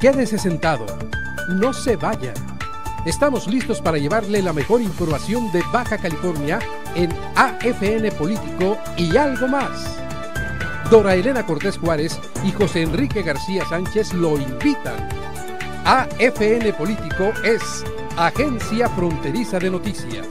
Quédese sentado, no se vaya. Estamos listos para llevarle la mejor información de Baja California en AFN Político y algo más. Dora Elena Cortés Juárez y José Enrique García Sánchez lo invitan. AFN Político es Agencia Fronteriza de Noticias.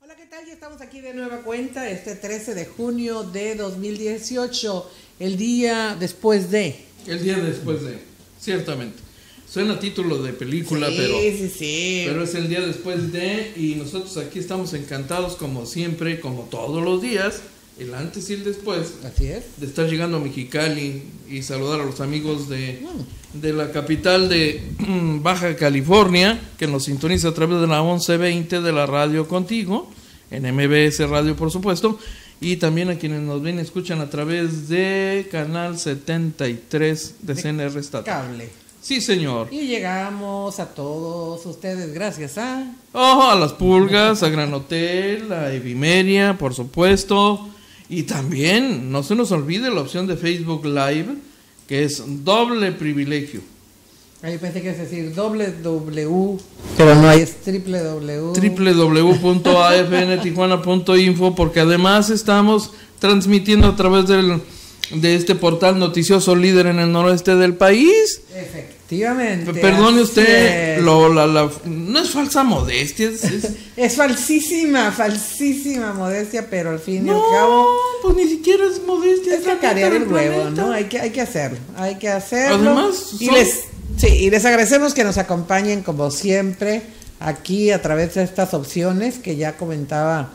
Hola, ¿qué tal? Ya estamos aquí de nueva cuenta este 13 de junio de 2018, el día después de. El día después de, ciertamente. Suena título de película, sí, pero es el día después de, y nosotros aquí estamos encantados como siempre, como todos los días, el antes y el después. Así es. De estar llegando a Mexicali y saludar a los amigos de la capital de Baja California, que nos sintoniza a través de la 1120 de la radio Contigo, en MBS Radio por supuesto, y también a quienes nos ven y escuchan a través de Canal 73 de CNR Estatal. Cable. Sí, señor. Y llegamos a todos ustedes gracias a las Pulgas, a Gran Hotel, a Evimeria, por supuesto. Y también, no se nos olvide la opción de Facebook Live, que es doble privilegio. Ahí pensé que es decir www, pero no hay, es www.afntijuana.info, porque además estamos transmitiendo a través de este portal noticioso líder en el noroeste del país. Efectivamente. Perdone usted, no es falsa modestia. Es falsísima modestia, pero al fin y al cabo. Pues ni siquiera es modestia. Es cacarear el huevo, ¿no? Hay que hacerlo. Además, y les agradecemos que nos acompañen como siempre aquí a través de estas opciones que ya comentaba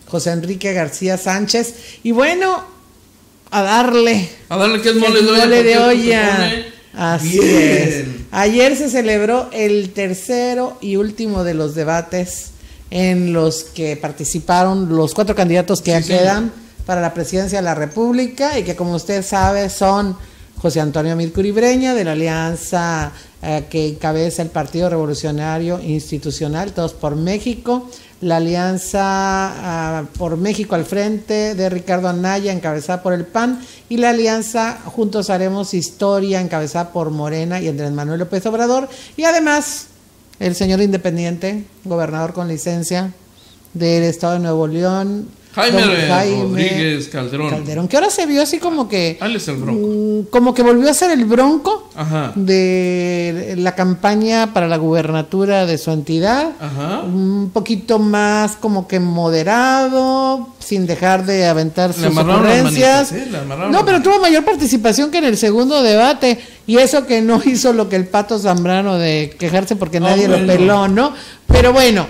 José Enrique García Sánchez. Y bueno, a darle que es mole de olla. Así es. Ayer se celebró el tercero y último de los debates en los que participaron los 4 candidatos que ya quedan para la presidencia de la República, y que, como usted sabe, son José Antonio Mírcuri Breña, de la alianza que encabeza el Partido Revolucionario Institucional, Todos por México, la alianza por México al frente de Ricardo Anaya, encabezada por el PAN, y la alianza Juntos Haremos Historia, encabezada por Morena y Andrés Manuel López Obrador, y además el señor independiente, gobernador con licencia del estado de Nuevo León, Jaime Rodríguez Calderón, que ahora se vio así como que él es el Bronco, como que volvió a ser el Bronco. Ajá. De la campaña para la gubernatura de su entidad. Ajá. Un poquito más como que moderado, sin dejar de aventar sus ocurrencias. No, pero tuvo mayor participación que en el segundo debate, y eso que no hizo lo que el Pato Zambrano de quejarse porque nadie lo peló, ¿no? Pero bueno,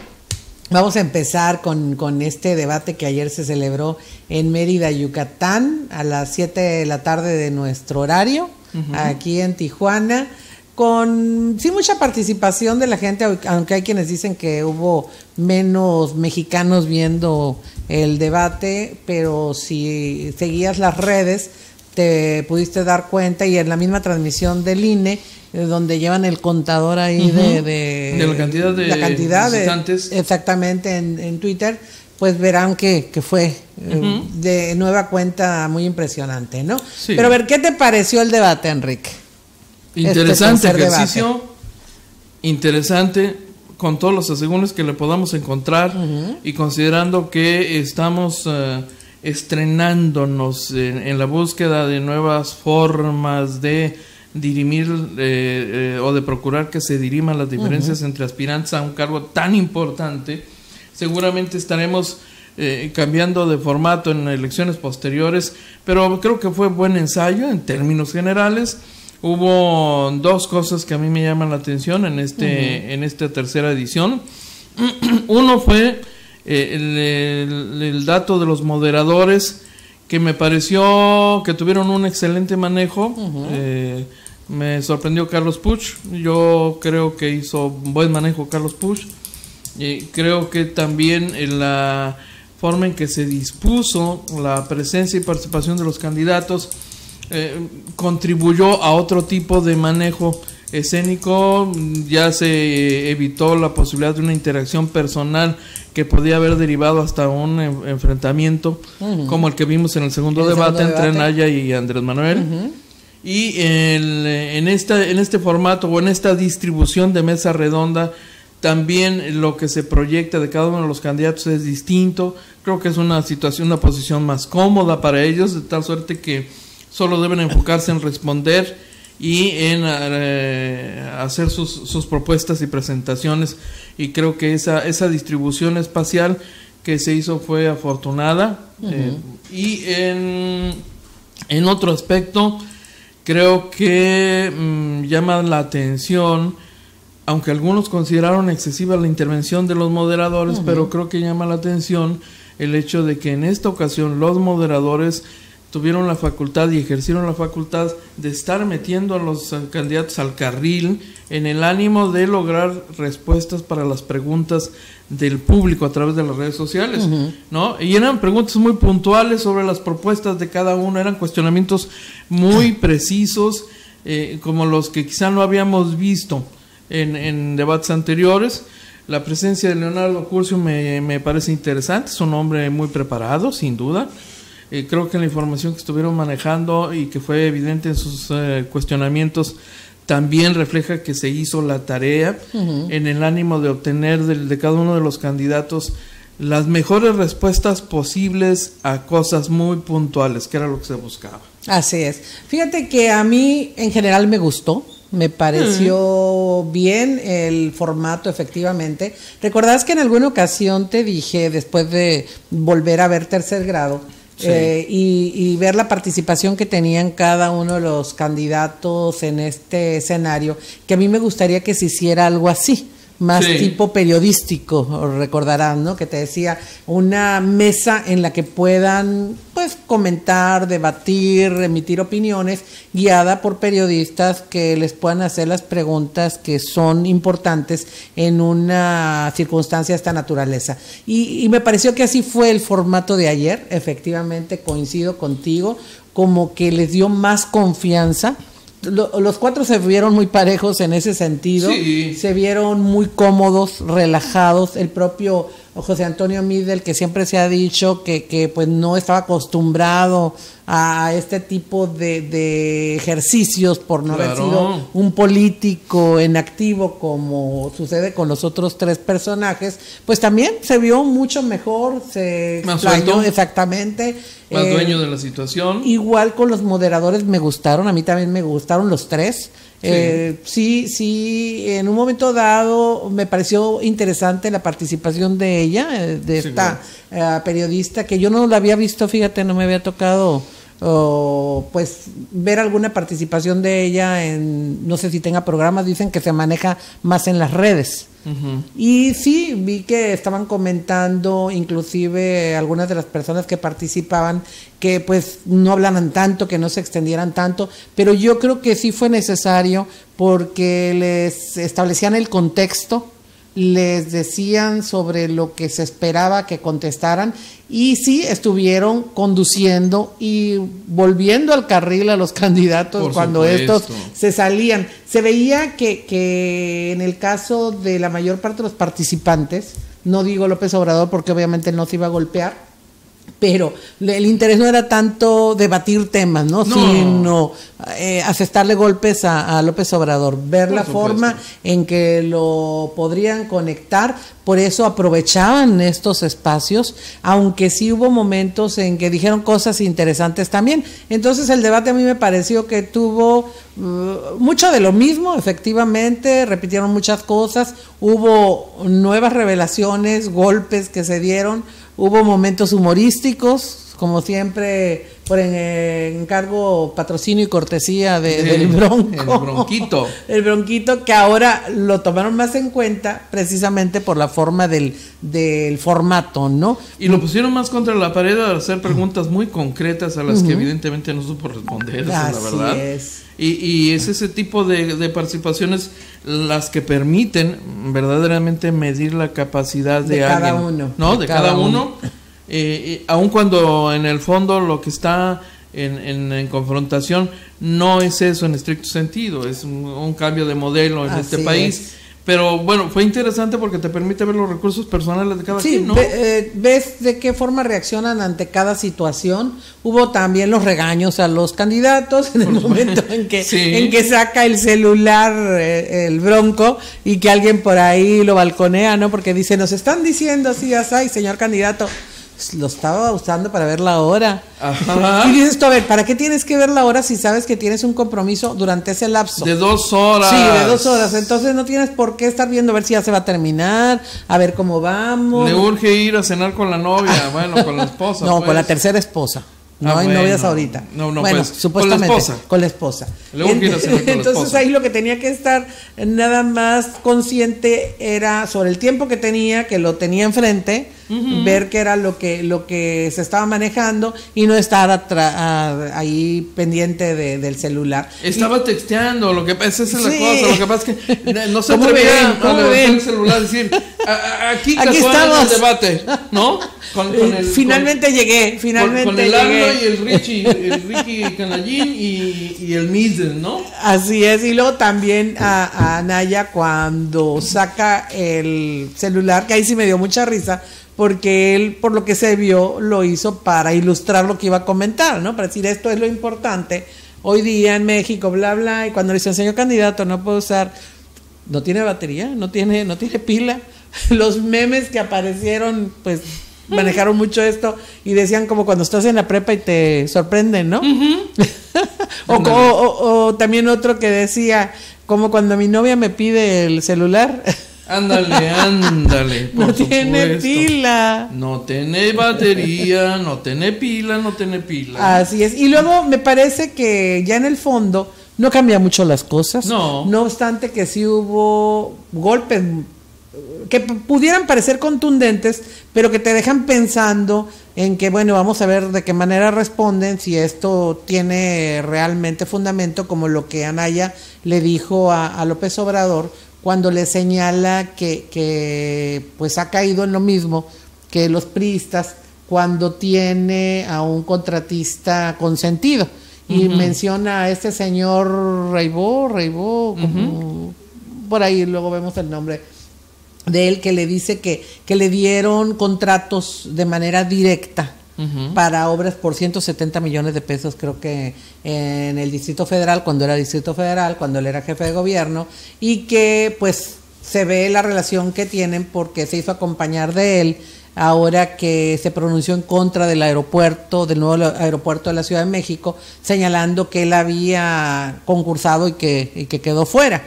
vamos a empezar con este debate que ayer se celebró en Mérida, Yucatán, a las 7 de la tarde de nuestro horario, aquí en Tijuana, con mucha participación de la gente, aunque hay quienes dicen que hubo menos mexicanos viendo el debate, pero si seguías las redes te pudiste dar cuenta, y en la misma transmisión del INE, donde llevan el contador ahí de la cantidad de visitantes. Exactamente, en Twitter, pues verán que fue de nueva cuenta muy impresionante, ¿no? Sí. Pero a ver, ¿qué te pareció el debate, Enrique? Interesante ejercicio, interesante, con todos los asegúnes que le podamos encontrar, y considerando que estamos estrenándonos en la búsqueda de nuevas formas de dirimir o de procurar que se diriman las diferencias entre aspirantes a un cargo tan importante. Seguramente estaremos cambiando de formato en elecciones posteriores, pero creo que fue buen ensayo en términos generales. Hubo 2 cosas que a mí me llaman la atención en esta tercera edición. Uno fue el dato de los moderadores, que me pareció que tuvieron un excelente manejo. Me sorprendió Carlos Puch. Yo creo que hizo buen manejo Carlos Puch. Creo que también en la forma en que se dispuso la presencia y participación de los candidatos contribuyó a otro tipo de manejo escénico. Ya se evitó la posibilidad de una interacción personal que podía haber derivado hasta un enfrentamiento como el que vimos en el segundo debate entre Anaya y Andrés Manuel. Y en este formato o en esta distribución de mesa redonda, también lo que se proyecta de cada uno de los candidatos es distinto. Creo que es una posición más cómoda para ellos, de tal suerte que solo deben enfocarse en responder y en hacer sus propuestas y presentaciones. Y creo que esa distribución espacial que se hizo fue afortunada. Y en otro aspecto, creo que llama la atención, aunque algunos consideraron excesiva la intervención de los moderadores, pero creo que llama la atención el hecho de que en esta ocasión los moderadores tuvieron la facultad y ejercieron la facultad de estar metiendo a los candidatos al carril en el ánimo de lograr respuestas para las preguntas del público a través de las redes sociales, ¿no? Y eran preguntas muy puntuales sobre las propuestas de cada uno, eran cuestionamientos muy precisos, como los que quizá no habíamos visto en debates anteriores. La presencia de Leonardo Curcio me parece interesante, es un hombre muy preparado, sin duda. Creo que la información que estuvieron manejando y que fue evidente en sus cuestionamientos también refleja que se hizo la tarea en el ánimo de obtener de cada uno de los candidatos las mejores respuestas posibles a cosas muy puntuales, que era lo que se buscaba. Así es. Fíjate que a mí en general me gustó. Me pareció bien el formato, efectivamente. ¿Recordás que en alguna ocasión te dije, después de volver a ver Tercer Grado, sí, y ver la participación que tenían cada uno de los candidatos en este escenario, que a mí me gustaría que se hiciera algo así, más sí, tipo periodístico, recordarán, ¿no? Que te decía, una mesa en la que puedan, pues, comentar, debatir, emitir opiniones, guiada por periodistas que les puedan hacer las preguntas que son importantes en una circunstancia de esta naturaleza. Y me pareció que así fue el formato de ayer, efectivamente, coincido contigo, como que les dio más confianza. Los cuatro se vieron muy parejos en ese sentido, sí, se vieron muy cómodos, relajados. El propio José Antonio Midel, que siempre se ha dicho que pues no estaba acostumbrado a este tipo de ejercicios por no haber sido un político en activo como sucede con los otros tres personajes, pues también se vio mucho mejor, se explayó exactamente. Más dueño de la situación. Igual con los moderadores me gustaron, a mí también me gustaron los tres. Sí, en un momento dado me pareció interesante la participación de ella, de esta periodista, que yo no la había visto, fíjate, no me había tocado pues ver alguna participación de ella en, no sé si tenga programas, dicen que se maneja más en las redes. Y sí, vi que estaban comentando, inclusive algunas de las personas que participaban, que pues no hablaran tanto, que no se extendieran tanto, pero yo creo que sí fue necesario porque les establecían el contexto, les decían sobre lo que se esperaba que contestaran y sí estuvieron conduciendo y volviendo al carril a los candidatos. Por cuando supuesto, estos se salían. Se veía que en el caso de la mayor parte de los participantes, no digo López Obrador porque obviamente no se iba a golpear, pero el interés no era tanto debatir temas, ¿no? Sino asestarle golpes a López Obrador, ver la forma en que lo podrían conectar. Por eso aprovechaban estos espacios, aunque sí hubo momentos en que dijeron cosas interesantes también. Entonces el debate a mí me pareció que tuvo mucho de lo mismo, efectivamente, repitieron muchas cosas, hubo nuevas revelaciones, golpes que se dieron, hubo momentos humorísticos, como siempre, por encargo, patrocinio y cortesía del Bronco. El Bronquito. El Bronquito, que ahora lo tomaron más en cuenta precisamente por la forma del formato, ¿no? Y lo pusieron más contra la pared al hacer preguntas muy concretas a las que evidentemente no supo responder, esa es la verdad. Es. Y es ese tipo de participaciones las que permiten verdaderamente medir la capacidad de alguien, cada uno, ¿no? De cada uno. Aun cuando en el fondo lo que está en confrontación no es eso en estricto sentido, es un cambio de modelo en este país, Pero bueno, fue interesante porque te permite ver los recursos personales de cada quien, ¿no? Ves de qué forma reaccionan ante cada situación. Hubo también los regaños a los candidatos en el momento en que saca el celular el Bronco y que alguien por ahí lo balconea, ¿no? Porque dice, nos están diciendo así, así, señor candidato. Lo estaba usando para ver la hora. Ajá. Y dices tú, a ver, ¿para qué tienes que ver la hora si sabes que tienes un compromiso durante ese lapso? De 2 horas. Sí, de 2 horas. Entonces no tienes por qué estar viendo a ver si ya se va a terminar, a ver cómo vamos. Le urge ir a cenar con la novia, bueno, con la esposa. No, pues. Con la tercera esposa. No hay novias ahorita. No, bueno, pues, supuestamente con la esposa. Entonces ahí lo que tenía que estar nada más consciente era sobre el tiempo que tenía, que lo tenía enfrente, ver qué era lo que se estaba manejando y no estar ahí pendiente del celular. Estaba texteando, lo que pasa es la cosa, lo que pasa es que no se atrevía a levantar el celular y decir, aquí estamos en el debate, ¿no? Finalmente llegué. Con el Aldo y el Ricky Canallín y el Middle, ¿no? Así es, y luego también a Anaya cuando saca el celular, que ahí sí me dio mucha risa, porque él, por lo que se vio, lo hizo para ilustrar lo que iba a comentar, ¿no? Para decir, esto es lo importante, hoy día en México, bla, bla, y cuando le dice, señor candidato, no puedo usar, no tiene batería, no tiene pila, los memes que aparecieron, pues, manejaron mucho esto y decían como cuando estás en la prepa y te sorprenden, ¿no? O también otro que decía, como cuando mi novia me pide el celular. Ándale. No tiene pila. No tiene batería, no tiene pila. Así es. Y luego me parece que ya en el fondo no cambia mucho las cosas. No obstante que sí hubo golpes que pudieran parecer contundentes, pero que te dejan pensando en que, bueno, vamos a ver de qué manera responden, si esto tiene realmente fundamento, como lo que Anaya le dijo a López Obrador, cuando le señala que pues ha caído en lo mismo que los priistas cuando tiene a un contratista consentido. Y menciona a este señor Reibó, por ahí luego vemos el nombre de él, que le dice que le dieron contratos de manera directa para obras por 170 millones de pesos, creo que en el Distrito Federal, cuando era Distrito Federal, cuando él era jefe de gobierno, y que pues se ve la relación que tienen porque se hizo acompañar de él ahora que se pronunció en contra del aeropuerto, del nuevo aeropuerto de la Ciudad de México, señalando que él había concursado y que quedó fuera.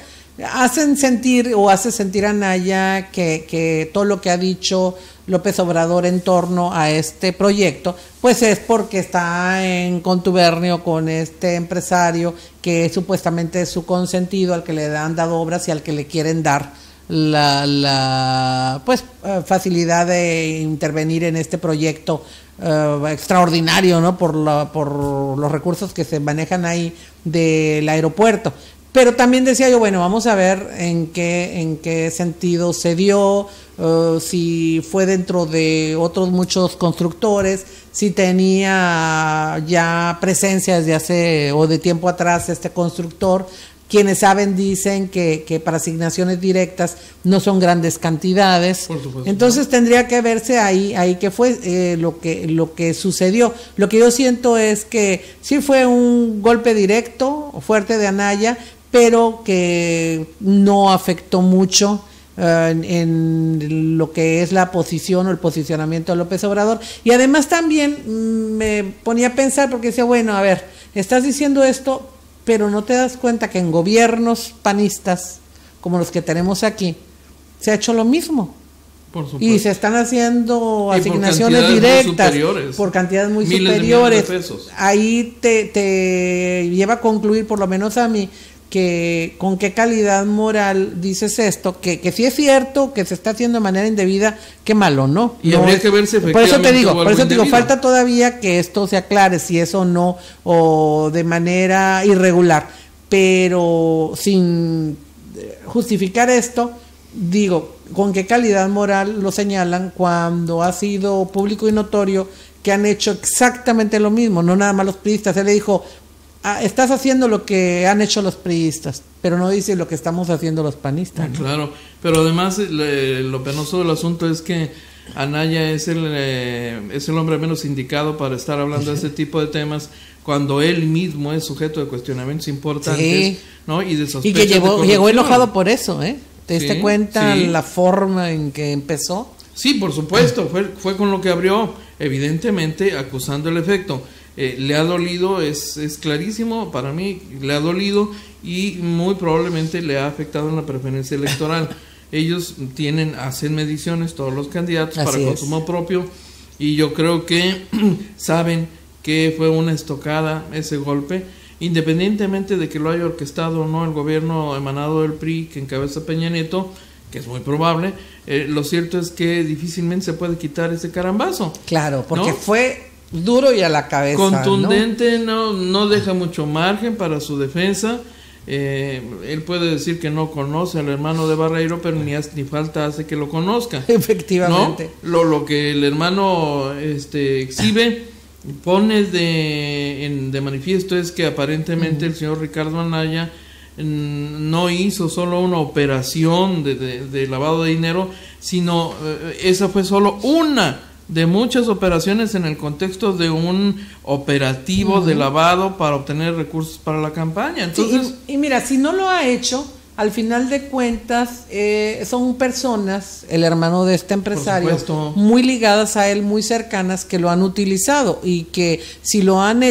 Hace sentir a Anaya que todo lo que ha dicho López Obrador en torno a este proyecto, pues es porque está en contubernio con este empresario que supuestamente es su consentido, al que le han dado obras y al que le quieren dar la facilidad de intervenir en este proyecto extraordinario, ¿no? Por los recursos que se manejan ahí del aeropuerto. Pero también decía yo, bueno, vamos a ver en qué sentido se dio, si fue dentro de otros muchos constructores, si tenía ya presencia desde hace o de tiempo atrás este constructor. Quienes saben dicen que para asignaciones directas no son grandes cantidades. Por supuesto. Entonces tendría que verse ahí qué fue lo que sucedió. Lo que yo siento es que sí fue un golpe directo, fuerte de Anaya, pero que no afectó mucho en lo que es la posición o el posicionamiento de López Obrador. Y además también me ponía a pensar, porque decía, bueno, a ver, estás diciendo esto, pero no te das cuenta que en gobiernos panistas como los que tenemos aquí se ha hecho lo mismo. Por supuesto. Y se están haciendo asignaciones directas por cantidades muy superiores. Ahí te lleva a concluir, por lo menos a mí, que con qué calidad moral dices esto, que sí es cierto que se está haciendo de manera indebida, qué malo, ¿no? Y no habría que verse efectivamente. Por eso te digo, falta todavía que esto se aclare, si es o no, o de manera irregular, pero sin justificar esto, digo, con qué calidad moral lo señalan cuando ha sido público y notorio que han hecho exactamente lo mismo, no nada más los priistas. Él le dijo, estás haciendo lo que han hecho los priistas, pero no dice lo que estamos haciendo los panistas. ¿No? Claro, pero además lo penoso del asunto es que Anaya es el hombre menos indicado para estar hablando de este tipo de temas, cuando él mismo es sujeto de cuestionamientos importantes, ¿no? Y de sospechas. Y que llegó enojado por eso, ¿eh? ¿Te diste cuenta la forma en que empezó? Sí, por supuesto, fue con lo que abrió, evidentemente acusando el efecto. Le ha dolido, es clarísimo para mí, le ha dolido y muy probablemente le ha afectado en la preferencia electoral. Ellos hacen mediciones, todos los candidatos, para consumo propio, y yo creo que saben que fue una estocada ese golpe, independientemente de que lo haya orquestado o no el gobierno emanado del PRI que encabeza Peña Nieto, que es muy probable. Lo cierto es que difícilmente se puede quitar ese carambazo. Claro, porque fue duro y a la cabeza. Contundente, no deja mucho margen para su defensa. Él puede decir que no conoce al hermano de Barreiro, pero ni falta hace que lo conozca. Efectivamente. ¿No? Lo que el hermano exhibe, pone de manifiesto es que aparentemente el señor Ricardo Anaya no hizo solo una operación de lavado de dinero, sino esa fue solo una de muchas operaciones en el contexto de un operativo de lavado para obtener recursos para la campaña. Entonces, y mira, si no lo ha hecho, al final de cuentas son personas, el hermano de este empresario, muy ligadas a él, muy cercanas, que lo han utilizado, y que si lo han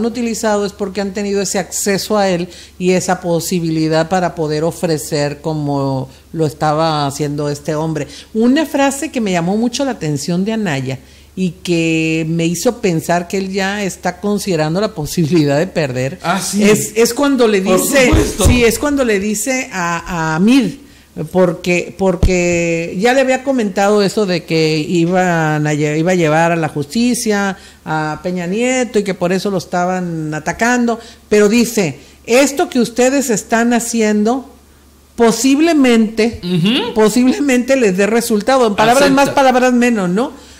utilizado es porque han tenido ese acceso a él y esa posibilidad para poder ofrecer como lo estaba haciendo este hombre. Una frase que me llamó mucho la atención de Anaya y que me hizo pensar que él ya está considerando la posibilidad de perder. Es cuando le dice, es cuando le dice a Amir, porque ya le había comentado eso de que iba a llevar a la justicia a Peña Nieto y que por eso lo estaban atacando, pero dice, esto que ustedes están haciendo posiblemente les dé resultado, en palabras más, palabras menos, ¿no?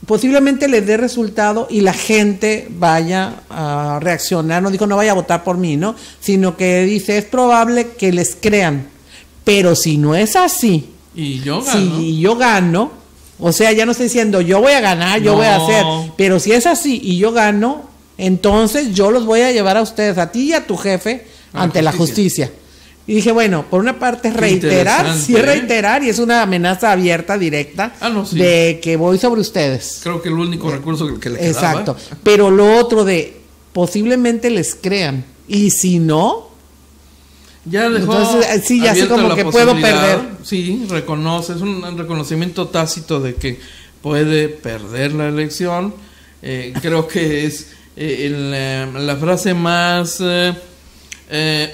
Posiblemente les dé resultado y la gente vaya a reaccionar, no vaya a votar por mí, ¿no? Sino que dice, es probable que les crean, pero si no es así, y yo gano, o sea, ya no estoy diciendo yo voy a ganar, yo voy a hacer, pero si es así y yo gano, entonces yo los voy a llevar a ustedes, a ti y a tu jefe, ante la justicia. Y dije, bueno, por una parte es reiterar, y es una amenaza abierta, directa, de que voy sobre ustedes. Creo que el único recurso que le quedaba. Exacto, pero lo otro de posiblemente les crean, y si no, ya dejó, entonces ya sé como que puedo perder. Sí, reconoce, es un reconocimiento tácito de que puede perder la elección. Creo que es la frase más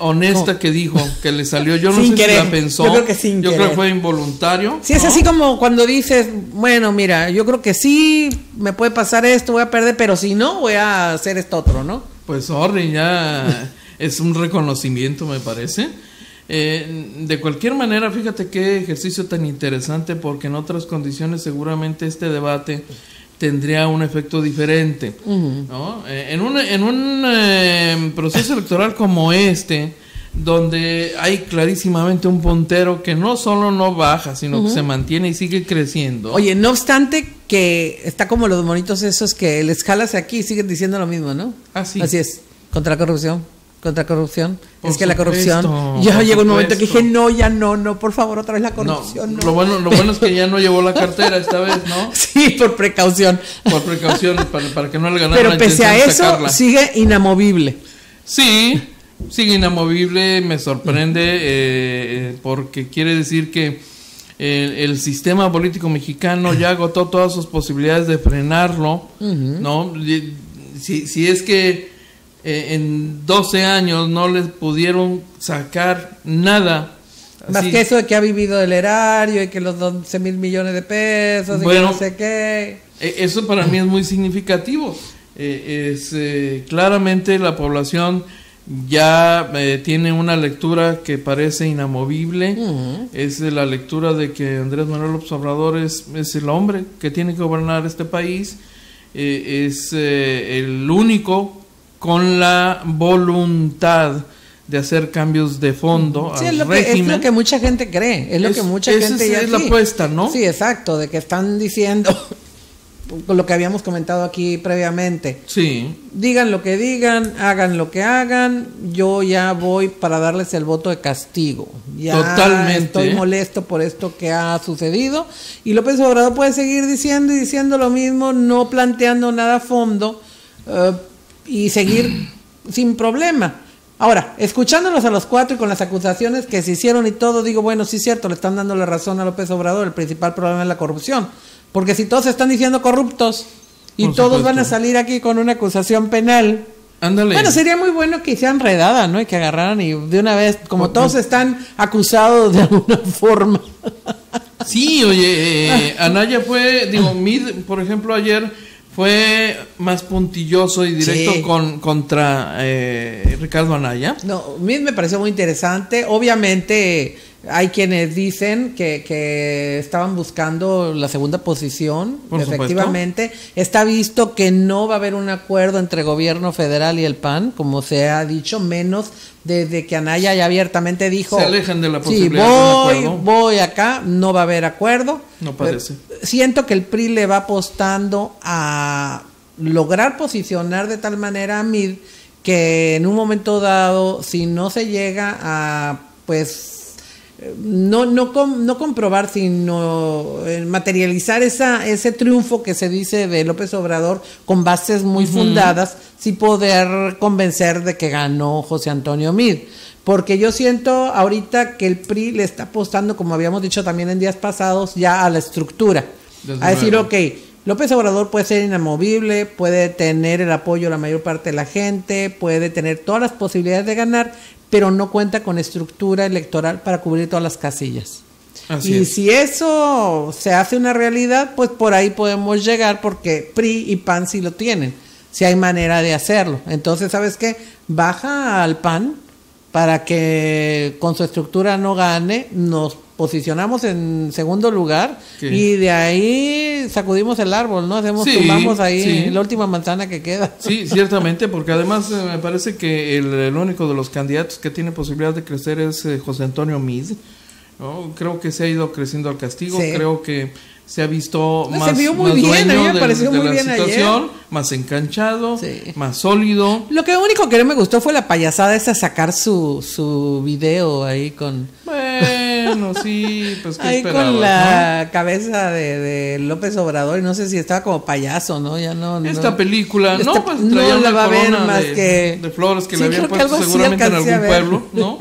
honesta que dijo, que le salió. Yo no sé si la pensó. Yo creo que creo que fue involuntario. Sí, es así como cuando dices, bueno, mira, yo creo que sí, me puede pasar esto, voy a perder, pero si no, voy a hacer esto otro, ¿no? Pues ya es un reconocimiento, me parece. De cualquier manera, fíjate qué ejercicio tan interesante, porque en otras condiciones seguramente este debate tendría un efecto diferente, ¿no? En un proceso electoral como este, donde hay clarísimamente un puntero que no solo no baja, sino que se mantiene y sigue creciendo. Oye, no obstante que está como los monitos esos que les jalas aquí y siguen diciendo lo mismo, ¿no? Así es, contra la corrupción. Es que la corrupción, ya llegó un momento que dije, no, por favor, otra vez la corrupción. No. Lo bueno es que ya no llevó la cartera esta vez, ¿no? Sí, por precaución. Para que no le ganara. Pero pese a eso, sigue inamovible. Sí, sigue inamovible, me sorprende, porque quiere decir que el sistema político mexicano ya agotó todas sus posibilidades de frenarlo, ¿no? Si es que en 12 años no les pudieron sacar nada. Más que eso de que ha vivido el erario y que los 11,000 millones de pesos y que no sé qué. Eso para mí es muy significativo. Claramente la población ya tiene una lectura que parece inamovible. Es la lectura de que Andrés Manuel López Obrador es el hombre que tiene que gobernar este país. Es el único con la voluntad de hacer cambios de fondo al régimen. Es lo que mucha gente cree, es lo que mucha gente ya... Es la apuesta, ¿no? Sí, exacto, de que están diciendo... lo que habíamos comentado aquí previamente. Sí. Digan lo que digan, hagan lo que hagan, yo ya voy para darles el voto de castigo. Ya totalmente. Estoy molesto por esto que ha sucedido. Y López Obrador puede seguir diciendo y diciendo lo mismo, no planteando nada a fondo y seguir sin problema. Ahora, escuchándolos a los cuatro y con las acusaciones que se hicieron y todo, digo, bueno, sí es cierto, le están dando la razón a López Obrador, el principal problema es la corrupción. Porque si todos están diciendo corruptos y por todos supuesto. Van a salir aquí con una acusación penal, ándale. Bueno, sería muy bueno que hicieran redada, ¿no? Y que agarraran y de una vez, como todos están acusados de alguna forma. Sí, oye, Anaya fue, Mid, por ejemplo, ayer fue más puntilloso y directo sí. contra Ricardo Anaya. No, Mid me pareció muy interesante. Obviamente hay quienes dicen que estaban buscando la segunda posición. Por efectivamente, supuesto. Está visto que no va a haber un acuerdo entre gobierno federal y el PAN, como se ha dicho, menos desde que Anaya ya abiertamente dijo... Se alejan de la posibilidad de un acuerdo. Voy acá, no va a haber acuerdo. No parece. Siento que el PRI le va apostando a lograr posicionar de tal manera a Mid que en un momento dado, si no se llega a, pues... No comprobar, sino materializar ese triunfo que se dice de López Obrador con bases muy fundadas, sí poder convencer de que ganó José Antonio Mid. Porque yo siento ahorita que el PRI le está apostando, como habíamos dicho también en días pasados, ya a la estructura. Desde a decir, ok, López Obrador puede ser inamovible, puede tener el apoyo de la mayor parte de la gente, puede tener todas las posibilidades de ganar, pero no cuenta con estructura electoral para cubrir todas las casillas. Así es. Si eso se hace una realidad, pues por ahí podemos llegar, porque PRI y PAN sí lo tienen, si hay manera de hacerlo. Entonces, ¿sabes qué? Baja al PAN para que con su estructura no gane, nos posicionamos en segundo lugar y de ahí sacudimos el árbol, ¿no? Tumbamos ahí la última manzana que queda. Sí, ciertamente, porque además me parece que el único de los candidatos que tiene posibilidad de crecer es José Antonio Mid, ¿no? Creo que se ha ido creciendo al castigo, creo que se ha visto más, se vio muy bien, a mí me pareció muy bien situación, ayer. Más enganchado, más sólido. Lo único que no me gustó fue la payasada esa, sacar su video ahí con... Bueno, sí, pues qué ahí con la cabeza de López Obrador, y no sé si estaba como payaso, ¿no? Ya no. Esta película, pues traía no la va a ver más de flores que le habían puesto seguramente en algún pueblo, ¿no?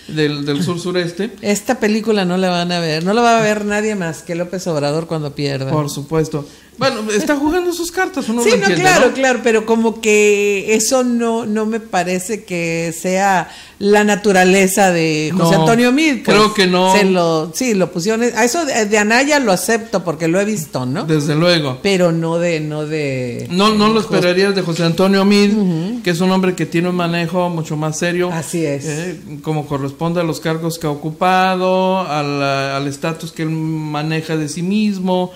Del sur-sureste. Esta película no la van a ver, no la va a ver nadie más que López Obrador cuando pierda. Por supuesto. Bueno, está jugando sus cartas, uno sí, lo entiende, claro, pero como que eso no me parece que sea la naturaleza de José Antonio Mid. Pues, creo que no. Lo pusieron. A eso de Anaya lo acepto porque lo he visto, ¿no? Desde luego. Pero no de. No lo esperarías de José Antonio Mid, que es un hombre que tiene un manejo mucho más serio. Así es. Como corresponde a los cargos que ha ocupado, al estatus que él maneja de sí mismo.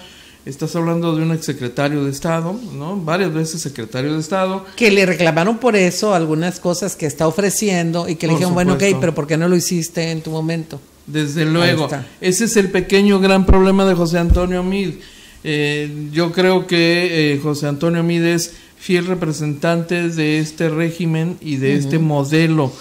Estás hablando de un exsecretario de Estado, ¿no? Varias veces secretario de Estado. Que le reclamaron por eso algunas cosas que está ofreciendo y que le dijeron, bueno, ok, pero ¿por qué no lo hiciste en tu momento? Desde luego. Ese es el pequeño gran problema de José Antonio Mid. Yo creo que José Antonio Mid es fiel representante de este régimen y de este modelo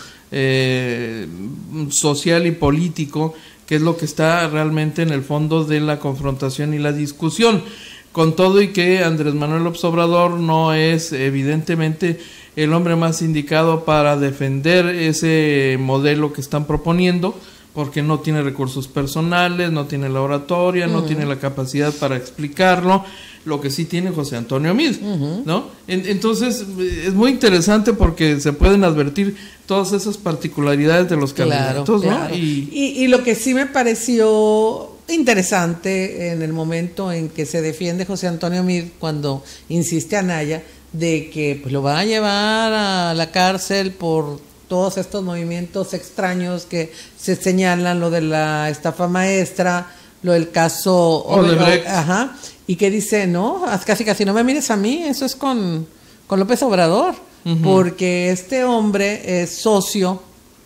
social y político, que es lo que está realmente en el fondo de la confrontación y la discusión, con todo y que Andrés Manuel López Obrador no es evidentemente el hombre más indicado para defender ese modelo que están proponiendo, porque no tiene recursos personales, no tiene la oratoria, no tiene la capacidad para explicarlo, lo que sí tiene José Antonio Mid, ¿no? Entonces es muy interesante porque se pueden advertir todas esas particularidades de los candidatos, ¿no? Y lo que sí me pareció interesante en el momento en que se defiende José Antonio Mid, cuando insiste Anaya de que pues lo va a llevar a la cárcel por todos estos movimientos extraños que se señalan, lo de la estafa maestra, lo del caso Odebrecht. Y que dice, no, casi no me mires a mí, eso es con López Obrador. porque este hombre es socio,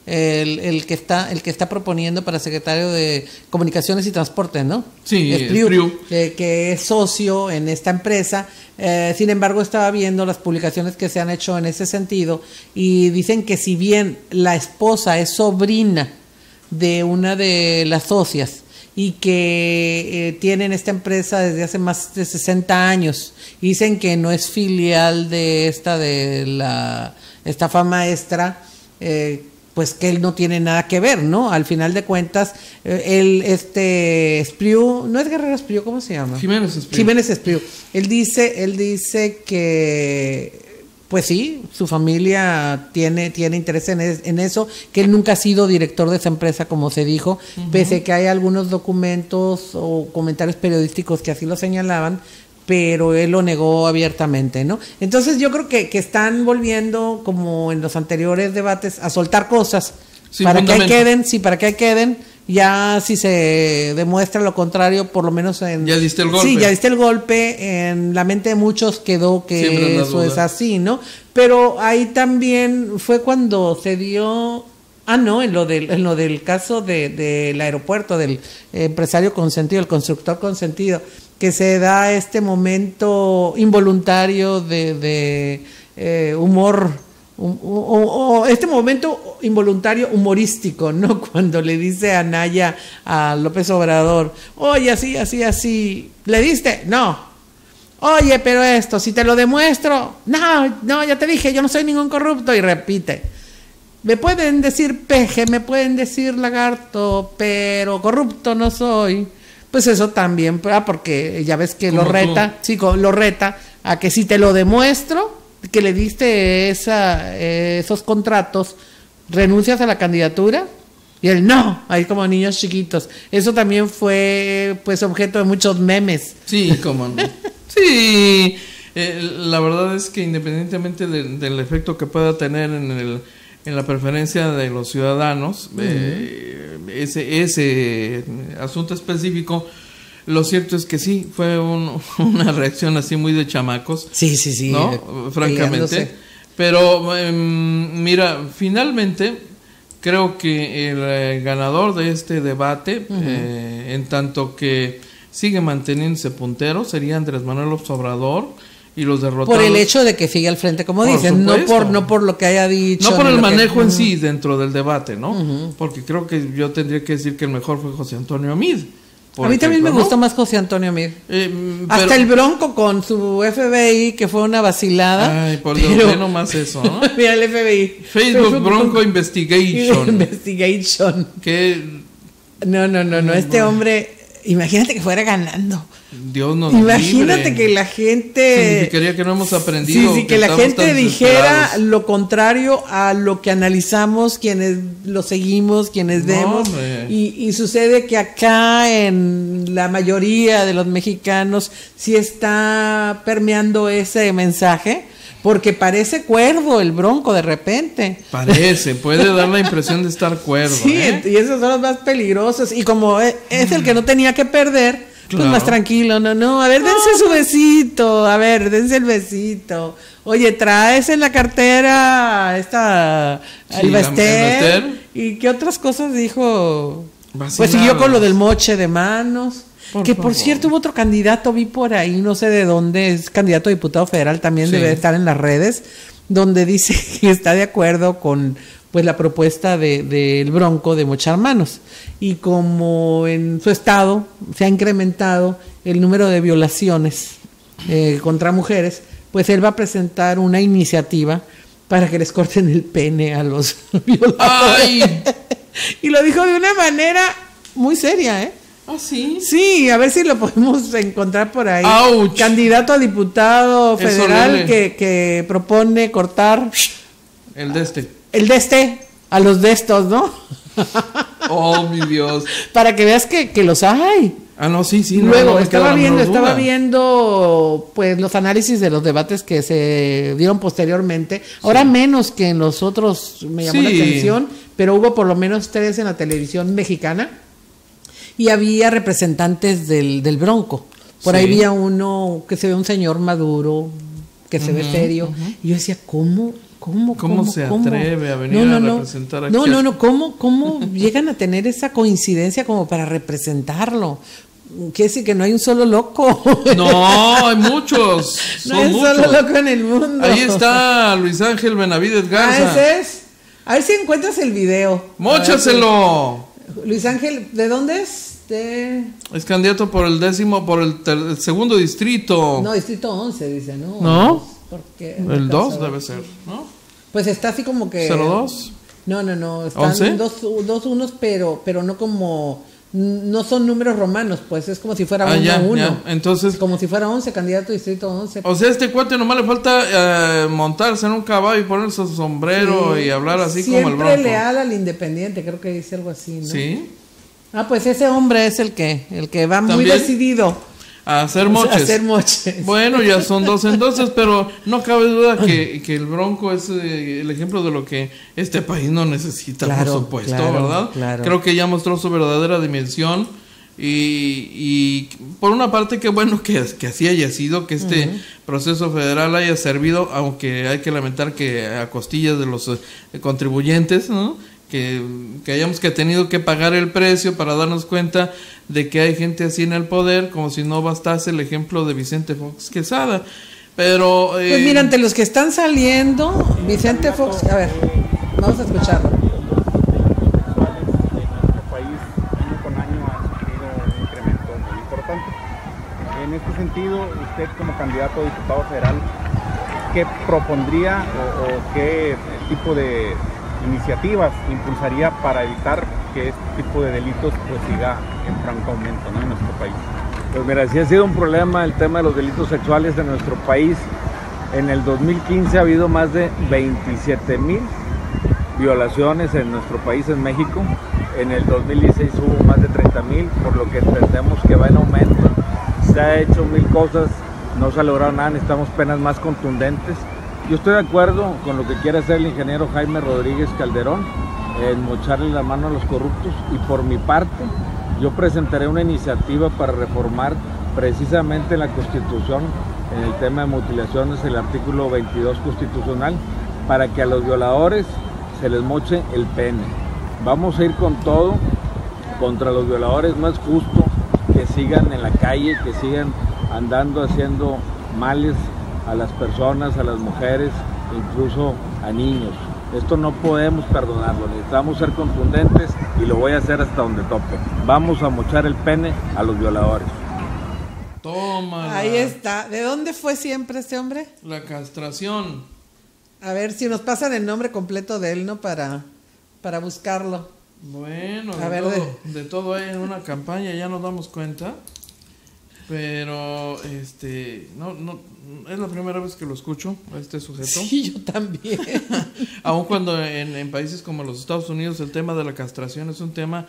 el que está proponiendo para secretario de Comunicaciones y Transportes, ¿no? Sí, Espriu. Que es socio en esta empresa. Sin embargo, estaba viendo las publicaciones que se han hecho en ese sentido y dicen que si bien la esposa es sobrina de una de las socias y que tienen esta empresa desde hace más de 60 años, dicen que no es filial de la estafa maestra, pues que él no tiene nada que ver, ¿no? Al final de cuentas, Espriu, no es Guerrero Espriu, ¿cómo se llama? Jiménez Espriu. Él dice que, pues sí, su familia tiene interés en eso, que él nunca ha sido director de esa empresa, como se dijo, pese que hay algunos documentos o comentarios periodísticos que así lo señalaban, pero él lo negó abiertamente, ¿no? Entonces yo creo que están volviendo, como en los anteriores debates, a soltar cosas para que ahí queden, ya si se demuestra lo contrario, por lo menos ya diste el golpe. Sí, ya diste el golpe, en la mente de muchos quedó que eso es así, ¿no? Pero ahí también fue cuando se dio... en lo del caso del aeropuerto, del empresario consentido, el constructor consentido, que se da este momento involuntario de humor, este momento involuntario humorístico, ¿no? Cuando le dice a Anaya a López Obrador, oye, así, ¿le diste? No. Oye, pero esto, si te lo demuestro, no, ya te dije, yo no soy ningún corrupto, y repite. Me pueden decir peje, me pueden decir lagarto, pero corrupto no soy. Pues eso también, porque ya ves que lo reta a que si te lo demuestro, que le diste esos contratos, renuncias a la candidatura. Y él no, ahí como niños chiquitos. Eso también fue pues objeto de muchos memes. Sí, cómo no. Sí, la verdad es que independientemente del efecto que pueda tener en la preferencia de los ciudadanos, ese asunto específico, lo cierto es que sí, fue una reacción así muy de chamacos. Sí, ¿no? Francamente. Pero mira, finalmente creo que el ganador de este debate, en tanto que sigue manteniéndose puntero, sería Andrés Manuel López Obrador. Y los derrotados, por el hecho de que sigue al frente, como dicen, no por lo que haya dicho, no por el manejo en sí dentro del debate, ¿no? Porque creo que yo tendría que decir que el mejor fue José Antonio Meade. A mí también me gustó más José Antonio Meade. Hasta el Bronco con su FBI, que fue una vacilada. Ay, por Dios, ve nomás eso, ¿no? Mira el FBI. Facebook Bronco Investigation. No, este hombre, imagínate que fuera ganando. Dios nos Imagínate libre. Que la gente... Significaría que no hemos aprendido. Sí, que la gente dijera lo contrario a lo que analizamos, quienes lo seguimos, quienes vemos. Y sucede que acá en la mayoría de los mexicanos sí está permeando ese mensaje. Porque parece cuervo el Bronco de repente. Puede dar la impresión de estar cuervo. Sí, y esos son los más peligrosos. Y como es el que no tenía que perder... Claro. Pues más tranquilo, no, a ver, dense su besito, dense el besito. Oye, traes en la cartera el Bester. ¿Y qué otras cosas dijo? Pues siguió con lo del moche de manos. Por cierto, hubo otro candidato, vi por ahí, no sé de dónde, es candidato a diputado federal, también debe estar en las redes, donde dice que está de acuerdo con pues la propuesta del Bronco de mochar manos. Y como en su estado se ha incrementado el número de violaciones contra mujeres, pues él va a presentar una iniciativa para que les corten el pene a los violadores. ¡Ay! Y lo dijo de una manera muy seria, ¿eh? ¿Ah, sí? Sí, a ver si lo podemos encontrar por ahí. ¡Auch! Candidato a diputado federal que propone cortar... El a los de estos, ¿no? Oh, mi Dios. Para que veas que los hay. Ah, no, sí. Luego, estaba viendo pues los análisis de los debates que se dieron posteriormente. Ahora menos que en los otros me llamó la atención, pero hubo por lo menos 3 en la televisión mexicana. Y había representantes del Bronco. Por ahí había uno que se ve un señor maduro, que se ve serio. Y yo decía, ¿cómo ¿Cómo se atreve a venir a representar aquí? No, ¿cómo llegan a tener esa coincidencia como para representarlo? Quiere decir que no hay un solo loco. No, hay muchos. No hay un solo loco en el mundo. Ahí está Luis Ángel Benavides Garza. Ese es. A ver si encuentras el video. ¡Móchaselo! Luis Ángel, ¿de dónde es? Es candidato por el segundo distrito. No, distrito 11, dice, ¿no? ¿No? Porque el 2 debe ser, ¿no? Pues está así como que... ¿02? No, están dos unos, pero no como... No son números romanos, pues es como si fuera 1-1. Ya. Entonces, como si fuera 11, candidato distrito 11. O sea, este cuate nomás le falta montarse en un caballo y ponerse su sombrero y hablar así como el Bronco. Siempre leal al independiente, creo que dice algo así, ¿no? Sí. Pues ese hombre es el que va ¿también? Muy decidido a hacer moches. Bueno, ya son 2 entonces, pero no cabe duda que el Bronco es el ejemplo de lo que este país no necesita, por supuesto, ¿verdad? Claro. Creo que ya mostró su verdadera dimensión y por una parte qué bueno que así haya sido, que este proceso federal haya servido, aunque hay que lamentar que a costillas de los contribuyentes, ¿no? Que hayamos tenido que pagar el precio para darnos cuenta de que hay gente así en el poder, como si no bastase el ejemplo de Vicente Fox Quesada. Pero pues mira, ante los que están saliendo, Vicente Fox, a ver, vamos a escucharlo. En nuestro país, año con año, ha sufrido un incremento muy importante. En este sentido, usted como candidato a diputado federal, ¿qué propondría o qué tipo de iniciativas impulsaría para evitar que este tipo de delitos pues siga en franco aumento, ¿no?, en nuestro país? Pues mira, sí ha sido un problema el tema de los delitos sexuales en nuestro país. En el 2015 ha habido más de 27,000 violaciones en nuestro país, en México. En el 2016 hubo más de 30,000, por lo que entendemos que va en aumento. Se ha hecho 1,000 cosas, no se ha logrado nada, necesitamos penas más contundentes. Yo estoy de acuerdo con lo que quiere hacer el ingeniero Jaime Rodríguez Calderón, en mocharle la mano a los corruptos, y por mi parte yo presentaré una iniciativa para reformar precisamente la Constitución en el tema de mutilaciones, el artículo 22 constitucional, para que a los violadores se les moche el pene. Vamos a ir con todo contra los violadores. No es justo que sigan en la calle, que sigan andando haciendo males a las personas, a las mujeres, incluso a niños. Esto no podemos perdonarlo, necesitamos ser contundentes y lo voy a hacer hasta donde tope. Vamos a mochar el pene a los violadores. Tómala. Ahí está. ¿De dónde fue siempre este hombre? La castración. A ver si nos pasan el nombre completo de él, ¿no? Para buscarlo. Bueno, a ver, de todo hay en una campaña, ya nos damos cuenta. Pero, no, es la primera vez que lo escucho a este sujeto. Sí, yo también. Aun cuando en países como los Estados Unidos el tema de la castración es un tema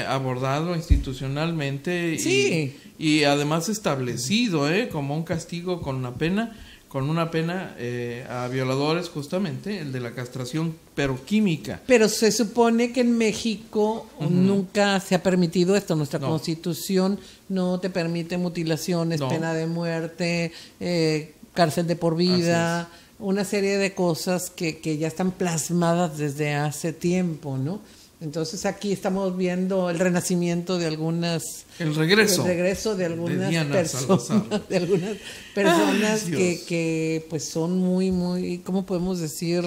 abordado institucionalmente, sí, y además establecido como un castigo con una pena a violadores, justamente el de la castración, pero química. Pero se supone que en México nunca se ha permitido esto. Nuestra Constitución no te permite mutilaciones, pena de muerte, cárcel de por vida, una serie de cosas que ya están plasmadas desde hace tiempo, ¿no? Entonces aquí estamos viendo el renacimiento de algunas... El regreso de algunas personas, que pues son muy, ¿cómo podemos decir?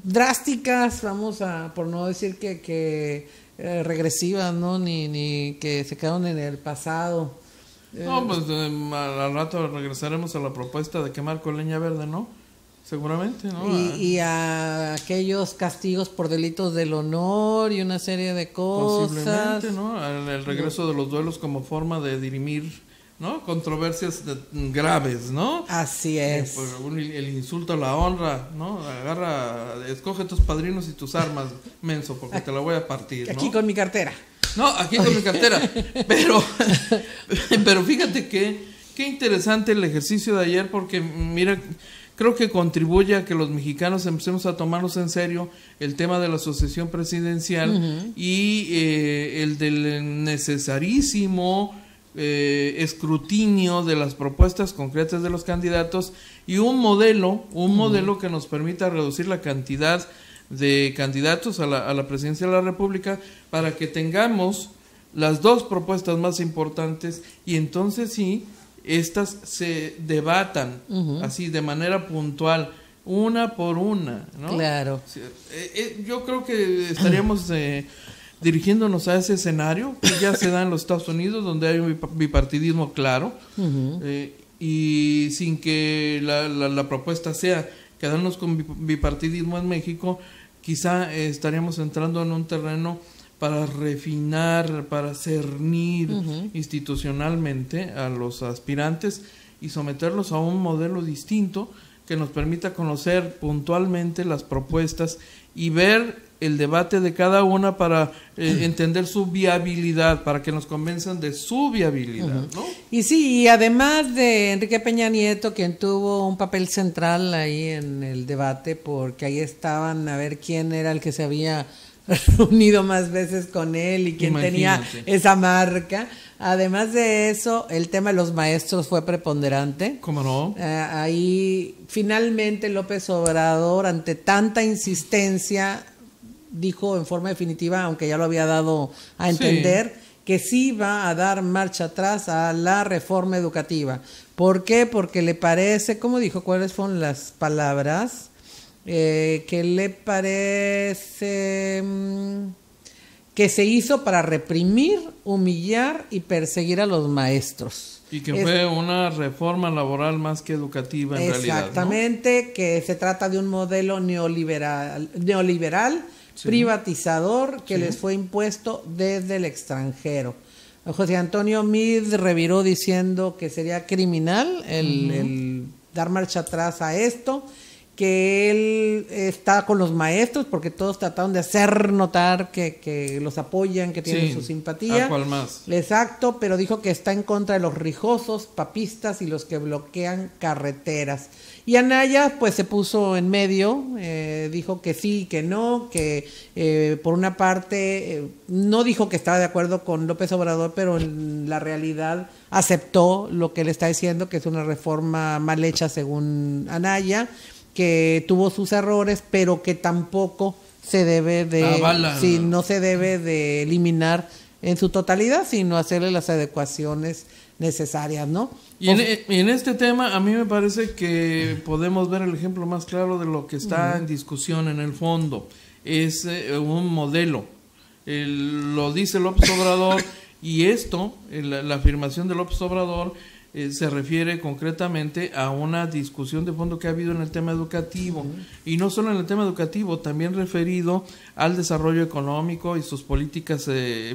Drásticas, por no decir que regresivas, ¿no? Ni que se quedaron en el pasado. No, pues al rato regresaremos a la propuesta de quemar con leña verde, ¿no? Seguramente, ¿no? Y a aquellos castigos por delitos del honor y una serie de cosas. Posiblemente, ¿no? El regreso de los duelos como forma de dirimir, ¿no? Controversias graves, ¿no? Así es. El insulto a la honra, ¿no? Escoge tus padrinos y tus armas, menso, porque te la voy a partir, ¿no? Aquí con mi cartera. No, aquí con mi cartera. Pero fíjate qué interesante el ejercicio de ayer, porque mira, creo que contribuye a que los mexicanos empecemos a tomarnos en serio el tema de la sucesión presidencial y el del necesarísimo escrutinio de las propuestas concretas de los candidatos y un modelo que nos permita reducir la cantidad de candidatos a la presidencia de la República para que tengamos las dos propuestas más importantes y entonces sí, estas se debatan así de manera puntual, una por una, ¿no? Claro. Yo creo que estaríamos dirigiéndonos a ese escenario que ya se da en los Estados Unidos, donde hay un bipartidismo claro, y sin que la propuesta sea quedarnos con bipartidismo en México, quizá estaríamos entrando en un terreno para refinar, para cernir institucionalmente a los aspirantes y someterlos a un modelo distinto que nos permita conocer puntualmente las propuestas y ver el debate de cada una para entender su viabilidad, para que nos convenzan de su viabilidad, ¿no? Y sí, y además de Enrique Peña Nieto, quien tuvo un papel central ahí en el debate, porque ahí estaban a ver quién era el que se había reunido más veces con él y quién tenía esa marca. Además de eso, el tema de los maestros fue preponderante. ¿Cómo no? Ahí finalmente López Obrador, ante tanta insistencia, dijo en forma definitiva, aunque ya lo había dado a entender, que sí va a dar marcha atrás a la reforma educativa. ¿Por qué? Porque le parece, ¿cómo dijo? ¿Cuáles fueron las palabras? Que le parece que se hizo para reprimir, humillar y perseguir a los maestros. Y que fue una reforma laboral más que educativa en realidad, ¿no? Exactamente, que se trata de un modelo neoliberal privatizador que les fue impuesto desde el extranjero. José Antonio Meade reviró diciendo que sería criminal el dar marcha atrás a esto, que él está con los maestros porque todos trataron de hacer notar que los apoyan, que tienen su simpatía. ¿A cuál más? Exacto, pero dijo que está en contra de los rijosos, papistas y los que bloquean carreteras. Y Anaya pues se puso en medio, dijo que sí, que no, que por una parte no dijo que estaba de acuerdo con López Obrador, pero en la realidad aceptó lo que él está diciendo, que es una reforma mal hecha según Anaya, que tuvo sus errores, pero que tampoco se debe no se debe de eliminar en su totalidad, sino hacerle las adecuaciones necesarias, ¿no? Y en este tema a mí me parece que podemos ver el ejemplo más claro de lo que está en discusión en el fondo. Es un modelo. Lo dice López Obrador y esto, la afirmación de López Obrador, se refiere concretamente a una discusión de fondo que ha habido en el tema educativo, y no solo en el tema educativo, también referido al desarrollo económico y sus políticas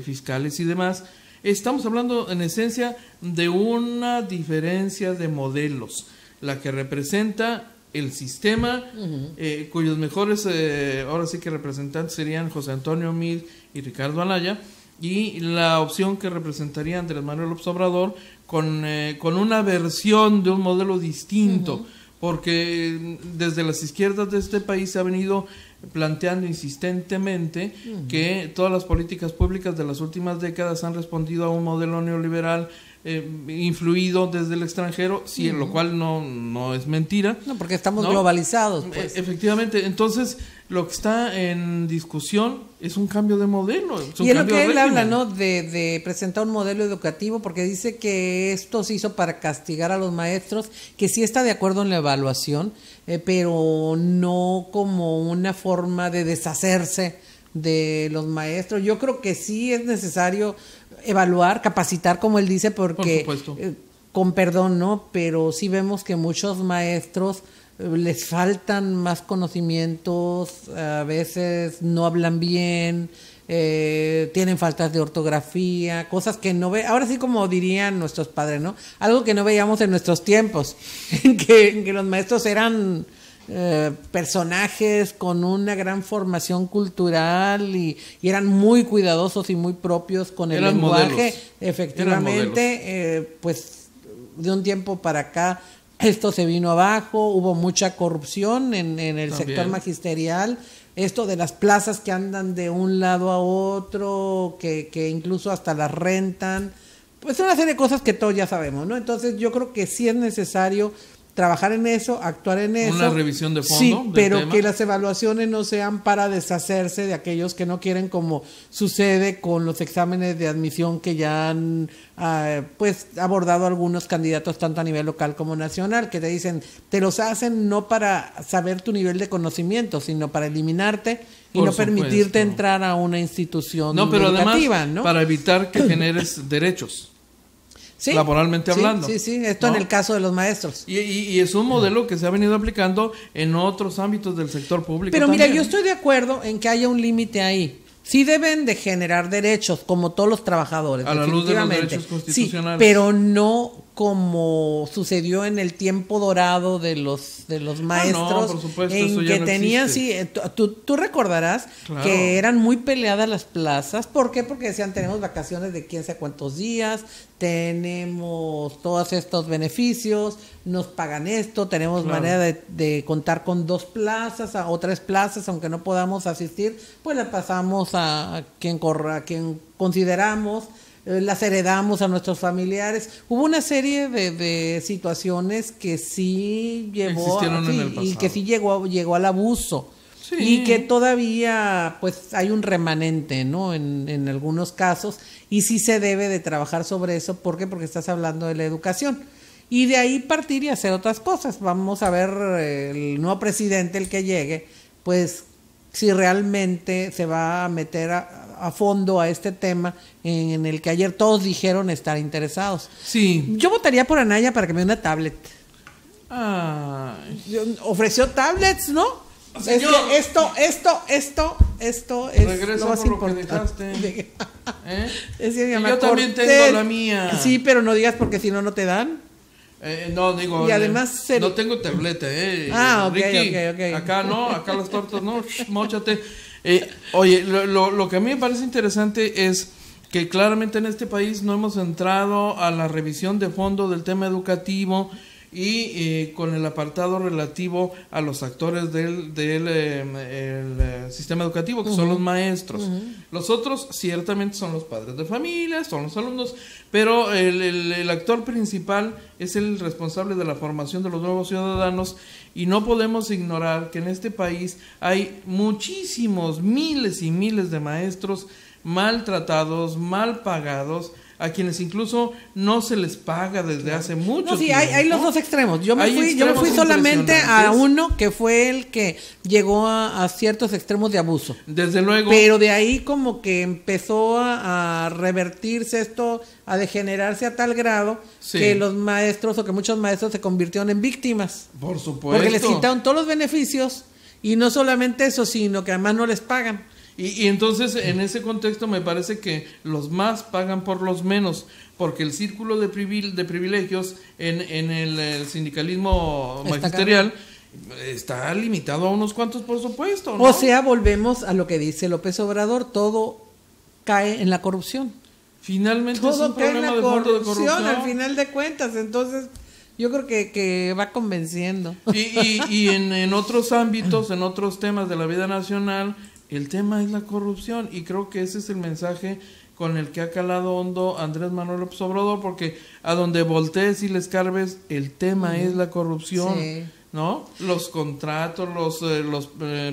fiscales y demás. Estamos hablando en esencia de una diferencia de modelos, la que representa el sistema, cuyos mejores ahora sí que representantes serían José Antonio Meade y Ricardo Anaya, y la opción que representaría Andrés Manuel López Obrador con una versión de un modelo distinto, porque desde las izquierdas de este país se ha venido planteando insistentemente que todas las políticas públicas de las últimas décadas han respondido a un modelo neoliberal influido desde el extranjero, lo cual no es mentira. No, porque estamos globalizados, pues. Efectivamente, entonces lo que está en discusión es un cambio de modelo. Y es lo que él habla, ¿no? De presentar un modelo educativo, porque dice que esto se hizo para castigar a los maestros, que sí está de acuerdo en la evaluación, pero no como una forma de deshacerse de los maestros. Yo creo que sí es necesario evaluar, capacitar, como él dice, porque con perdón, ¿no? Pero sí vemos que muchos maestros les faltan más conocimientos, a veces no hablan bien, tienen faltas de ortografía, cosas que no ve, ahora sí como dirían nuestros padres, ¿no? Algo que no veíamos en nuestros tiempos, en que los maestros eran personajes con una gran formación cultural y eran muy cuidadosos y muy propios con el lenguaje. Modelos. Efectivamente, pues de un tiempo para acá esto se vino abajo, hubo mucha corrupción en el sector magisterial, esto de las plazas que andan de un lado a otro, que incluso hasta las rentan, pues una serie de cosas que todos ya sabemos, ¿no? Entonces yo creo que sí es necesario trabajar en eso, actuar en eso. Una revisión de fondo. Sí, pero tema. Que las evaluaciones no sean para deshacerse de aquellos que no quieren, como sucede con los exámenes de admisión que ya han pues abordado algunos candidatos tanto a nivel local como nacional, que te dicen, te los hacen no para saber tu nivel de conocimiento, sino para eliminarte y Por no supuesto. permitirte entrar a una institución pero educativa, además, ¿no? para evitar que generes derechos. Sí, laboralmente hablando. Sí, esto ¿no? en el caso de los maestros. Y es un modelo que se ha venido aplicando en otros ámbitos del sector público. Pero también. mira, yo estoy de acuerdo en que haya un límite ahí. Sí deben de generar derechos, como todos los trabajadores. A la luz de los definitivamente. derechos constitucionales. Sí, pero no como sucedió en el tiempo dorado de los maestros, por supuesto, en eso ya que no tenían, existe. tú recordarás Claro. que eran muy peleadas las plazas. ¿Por qué? Porque decían, tenemos vacaciones de quién sabe cuántos días, tenemos todos estos beneficios, nos pagan esto, tenemos Claro. manera de contar con 2 plazas o 3 plazas, aunque no podamos asistir, pues le pasamos a quien consideramos, las heredamos a nuestros familiares. Hubo una serie de situaciones que sí llevó Existieron en el pasado. y que sí llegó al abuso. Sí. Y que todavía pues hay un remanente, ¿no? En algunos casos, y sí se debe de trabajar sobre eso. ¿Por qué? Porque estás hablando de la educación. Y de ahí partir y hacer otras cosas. Vamos a ver el nuevo presidente, el que llegue, pues si realmente se va a meter a fondo a este tema en el que ayer todos dijeron estar interesados. Sí. Yo votaría por Anaya para que me dé una tablet. Ay. Ofreció tablets, ¿no? Señor. Es que esto es Regresa lo más por lo que importante. dejaste. ¿Eh? Es que Y llama yo también Cortés. tengo la mía. Sí, pero no digas porque si no, no te dan. No, digo, Y además no tengo tableta, Ah, ok, Ricky, ok. acá no, acá las tortas no, móchate. Oye, lo que a mí me parece interesante es que claramente en este país no hemos entrado a la revisión de fondo del tema educativo y con el apartado relativo a los actores del sistema educativo, que son los maestros. Los otros ciertamente son los padres de familia, son los alumnos, pero el actor principal es el responsable de la formación de los nuevos ciudadanos, y no podemos ignorar que en este país hay muchísimos, miles y miles de maestros maltratados, mal pagados, a quienes incluso no se les paga desde hace mucho No, sí, tiempo. hay los dos extremos. Yo me Hay fui extremos solamente a impresionantes. uno que fue el que llegó a ciertos extremos de abuso. Desde luego. Pero de ahí como que empezó a revertirse esto, a degenerarse a tal grado Sí. que los maestros o que muchos maestros se convirtieron en víctimas. Por supuesto. Porque les quitaron todos los beneficios y no solamente eso, sino que además no les pagan. Y entonces en ese contexto me parece que los más pagan por los menos, porque el círculo de privilegios en el sindicalismo Está magisterial está limitado a unos cuantos, por supuesto, ¿no? O sea, volvemos a lo que dice López Obrador, todo cae en la corrupción. Finalmente es Todo un cae en problema la de fondo de corrupción corrupción. al final de cuentas. Entonces, yo creo que va convenciendo. Y en otros ámbitos, en otros temas de la vida nacional, el tema es la corrupción, y creo que ese es el mensaje con el que ha calado hondo Andrés Manuel López Obrador, porque a donde voltees y le escarbes, el tema es la corrupción, Sí. ¿no? Los contratos, los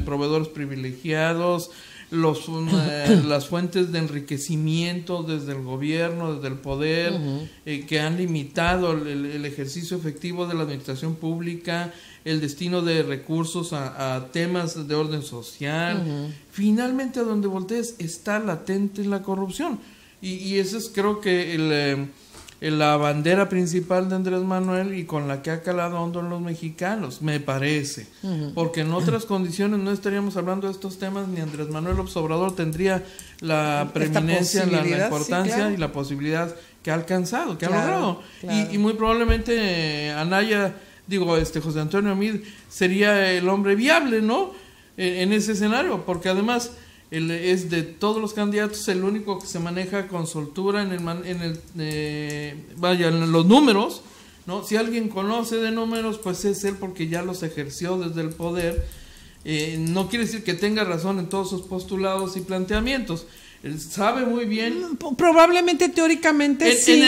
proveedores privilegiados, las fuentes de enriquecimiento desde el gobierno, desde el poder, que han limitado el ejercicio efectivo de la administración pública, el destino de recursos a temas de orden social. Finalmente, a donde voltees está latente la corrupción, y eso es, creo que la bandera principal de Andrés Manuel, y con la que ha calado hondo en los mexicanos, me parece, porque en otras condiciones no estaríamos hablando de estos temas, ni Andrés Manuel López Obrador tendría la preeminencia, la importancia, sí, claro, y la posibilidad que ha alcanzado, que ha Claro, logrado. claro. Y muy probablemente Anaya, José Antonio Meade sería el hombre viable, ¿no? En ese escenario, porque además él es de todos los candidatos el único que se maneja con soltura en los números, ¿no? Si alguien conoce de números, pues es él, porque ya los ejerció desde el poder. No quiere decir que tenga razón en todos sus postulados y planteamientos. sabe muy bien. Probablemente teóricamente sí. En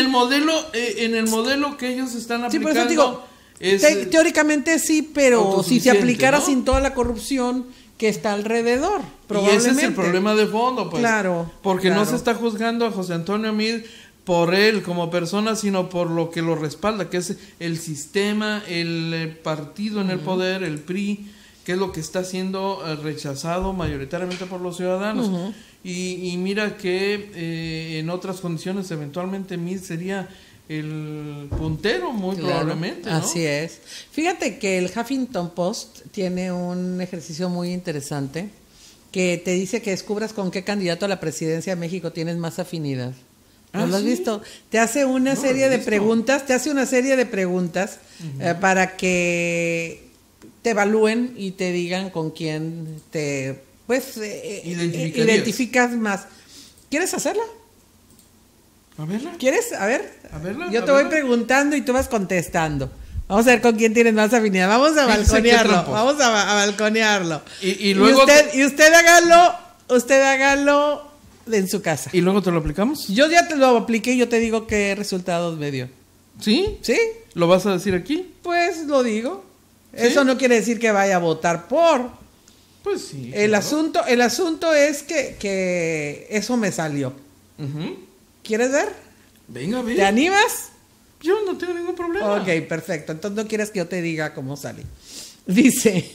el modelo que ellos están aplicando. Sí, por eso digo, teóricamente sí, pero si se aplicara, ¿no?, sin toda la corrupción que está alrededor, probablemente. Y ese es el problema de fondo, pues. Claro. Porque no se está juzgando a José Antonio Meade por él como persona, sino por lo que lo respalda, que es el sistema, el partido en el poder, el PRI, que es lo que está siendo rechazado mayoritariamente por los ciudadanos. Y mira que en otras condiciones eventualmente Meade sería el puntero, muy probablemente, ¿no? Así es. Fíjate que el Huffington Post tiene un ejercicio muy interesante que te dice que descubras con qué candidato a la presidencia de México tienes más afinidad. ¿No lo has visto? Te hace una serie de preguntas, para que te evalúen y te digan con quién te identificas más. ¿Quieres hacerla? A verla. ¿Quieres? A ver. A verla. Yo te voy preguntando y tú vas contestando. Vamos a ver con quién tienes más afinidad. Vamos a balconearlo. Vamos a balconearlo. Y luego usted hágalo en su casa. ¿Y luego te lo aplicamos? Yo ya te lo apliqué y yo te digo qué resultados me dio. ¿Sí? ¿Sí? ¿Lo vas a decir aquí? Pues lo digo. ¿Sí? Eso no quiere decir que vaya a votar por. Pues sí. El asunto es que eso me salió. ¿Quieres ver? Venga, ve. ¿Te animas? Yo no tengo ningún problema. Ok, perfecto. Entonces no quieres que yo te diga cómo sale. Dice,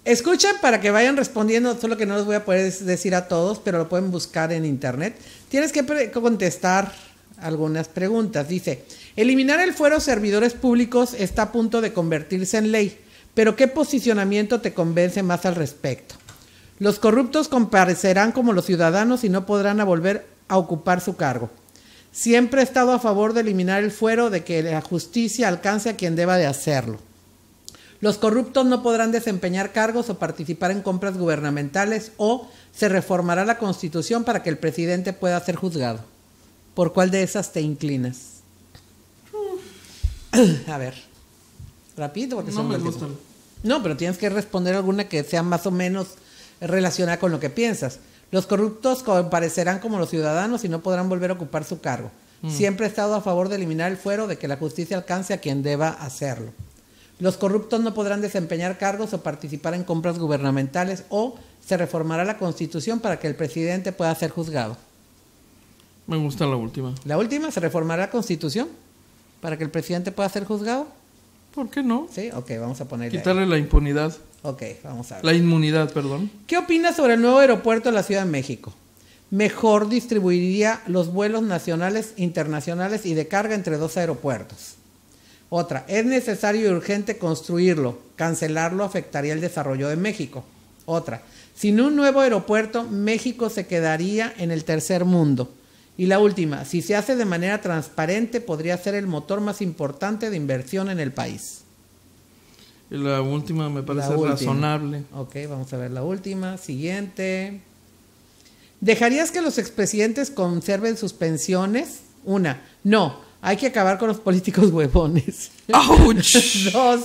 escuchen para que vayan respondiendo, solo que no les voy a poder decir a todos, pero lo pueden buscar en internet. Tienes que contestar algunas preguntas. Dice, eliminar el fuero servidores públicos está a punto de convertirse en ley, pero ¿qué posicionamiento te convence más al respecto? Los corruptos comparecerán como los ciudadanos y no podrán volver a ocupar su cargo. Siempre he estado a favor de eliminar el fuero, de que la justicia alcance a quien deba de hacerlo. Los corruptos no podrán desempeñar cargos o participar en compras gubernamentales, o se reformará la Constitución para que el presidente pueda ser juzgado. ¿Por cuál de esas te inclinas? A ver, rápido, porque no me gustan. No, pero tienes que responder alguna que sea más o menos relacionada con lo que piensas. Los corruptos comparecerán como los ciudadanos y no podrán volver a ocupar su cargo. Siempre he estado a favor de eliminar el fuero, de que la justicia alcance a quien deba hacerlo. Los corruptos no podrán desempeñar cargos o participar en compras gubernamentales, o se reformará la Constitución para que el presidente pueda ser juzgado. Me gusta la última. ¿La última? ¿Se reformará la Constitución para que el presidente pueda ser juzgado? ¿Por qué no? Sí, ok, vamos a ponerle quitarle ahí la impunidad. Ok, vamos a ver. La inmunidad, perdón. ¿Qué opinas sobre el nuevo aeropuerto de la Ciudad de México? Mejor distribuiría los vuelos nacionales, internacionales y de carga entre dos aeropuertos. Otra, es necesario y urgente construirlo. Cancelarlo afectaría el desarrollo de México. Otra, sin un nuevo aeropuerto, México se quedaría en el tercer mundo. Y la última, si se hace de manera transparente, podría ser el motor más importante de inversión en el país. La última me parece razonable. Ok, vamos a ver la última. Siguiente. ¿Dejarías que los expresidentes conserven sus pensiones? Una, no, hay que acabar con los políticos huevones. ¡Auch! 2,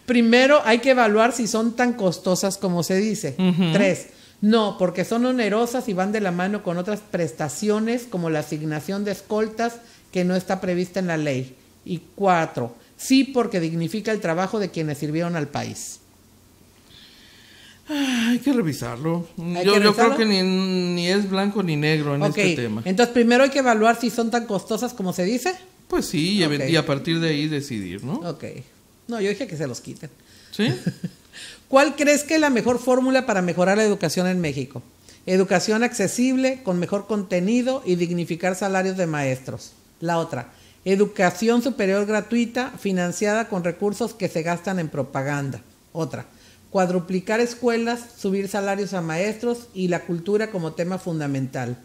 primero hay que evaluar si son tan costosas como se dice. 3, no, porque son onerosas y van de la mano con otras prestaciones como la asignación de escoltas que no está prevista en la ley. Y 4, sí, porque dignifica el trabajo de quienes sirvieron al país. Hay que revisarlo. Yo creo que ni es blanco ni negro en este tema. Entonces primero hay que evaluar si son tan costosas como se dice. Pues sí, y a partir de ahí decidir, ¿no? Ok. No, yo dije que se los quiten. ¿Sí? ¿Cuál crees que es la mejor fórmula para mejorar la educación en México? Educación accesible, con mejor contenido y dignificar salarios de maestros. La otra, educación superior gratuita, financiada con recursos que se gastan en propaganda. Otra, cuadruplicar escuelas, subir salarios a maestros y la cultura como tema fundamental.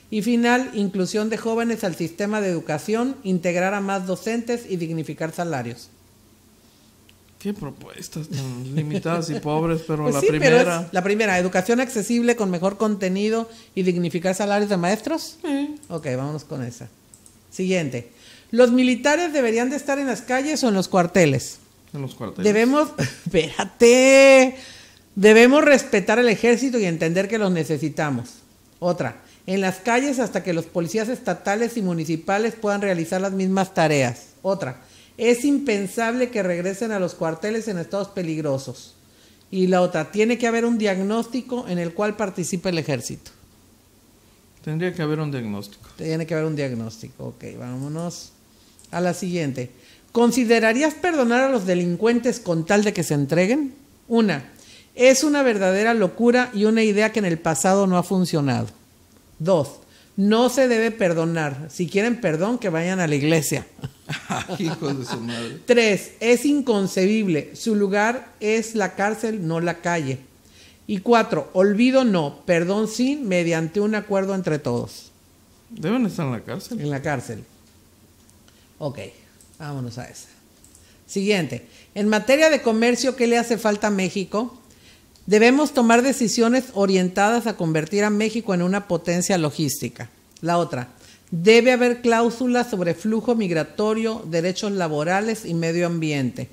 Y final, inclusión de jóvenes al sistema de educación, integrar a más docentes y dignificar salarios. Qué propuestas tan limitadas y pobres, pero pues la sí, primera. Pero es la primera, educación accesible con mejor contenido y dignificar salarios de maestros. Ok, vámonos con esa. Siguiente. ¿Los militares deberían de estar en las calles o en los cuarteles? En los cuarteles. Debemos respetar al ejército y entender que los necesitamos. Otra, en las calles hasta que los policías estatales y municipales puedan realizar las mismas tareas. Otra, es impensable que regresen a los cuarteles en estados peligrosos. Y la otra, tiene que haber un diagnóstico en el cual participe el ejército. Tendría que haber un diagnóstico. Tiene que haber un diagnóstico. Ok, vámonos a la siguiente. ¿Considerarías perdonar a los delincuentes con tal de que se entreguen? Una, es una verdadera locura y una idea que en el pasado no ha funcionado. 2, no se debe perdonar. Si quieren perdón, que vayan a la iglesia. Hijos de su madre. 3, es inconcebible. Su lugar es la cárcel, no la calle. Y 4, olvido no, perdón sí, mediante un acuerdo entre todos. Deben estar en la cárcel. En la cárcel. Ok, vámonos a esa. Siguiente. En materia de comercio, ¿qué le hace falta a México? Debemos tomar decisiones orientadas a convertir a México en una potencia logística. La otra, debe haber cláusulas sobre flujo migratorio, derechos laborales y medio ambiente.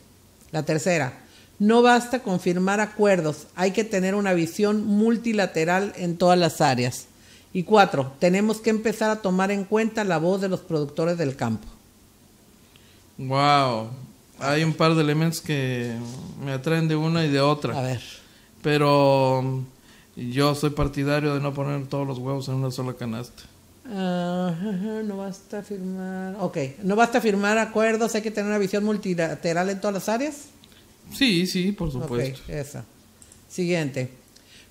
La tercera, no basta con firmar acuerdos, hay que tener una visión multilateral en todas las áreas. Y 4, tenemos que empezar a tomar en cuenta la voz de los productores del campo. Wow, hay un par de elementos que me atraen de una y de otra. A ver. Pero yo soy partidario de no poner todos los huevos en una sola canasta. No basta firmar. Ok, no basta firmar acuerdos, hay que tener una visión multilateral en todas las áreas. Sí, por supuesto. Ok, esa. Siguiente.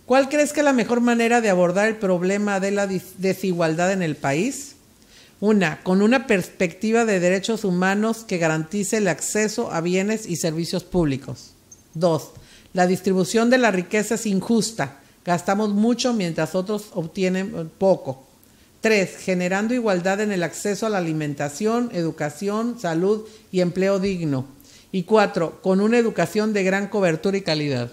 ¿Cuál crees que es la mejor manera de abordar el problema de la desigualdad en el país? Una, con una perspectiva de derechos humanos que garantice el acceso a bienes y servicios públicos. 2, la distribución de la riqueza es injusta. Gastamos mucho mientras otros obtienen poco. 3, generando igualdad en el acceso a la alimentación, educación, salud y empleo digno. Y 4, con una educación de gran cobertura y calidad.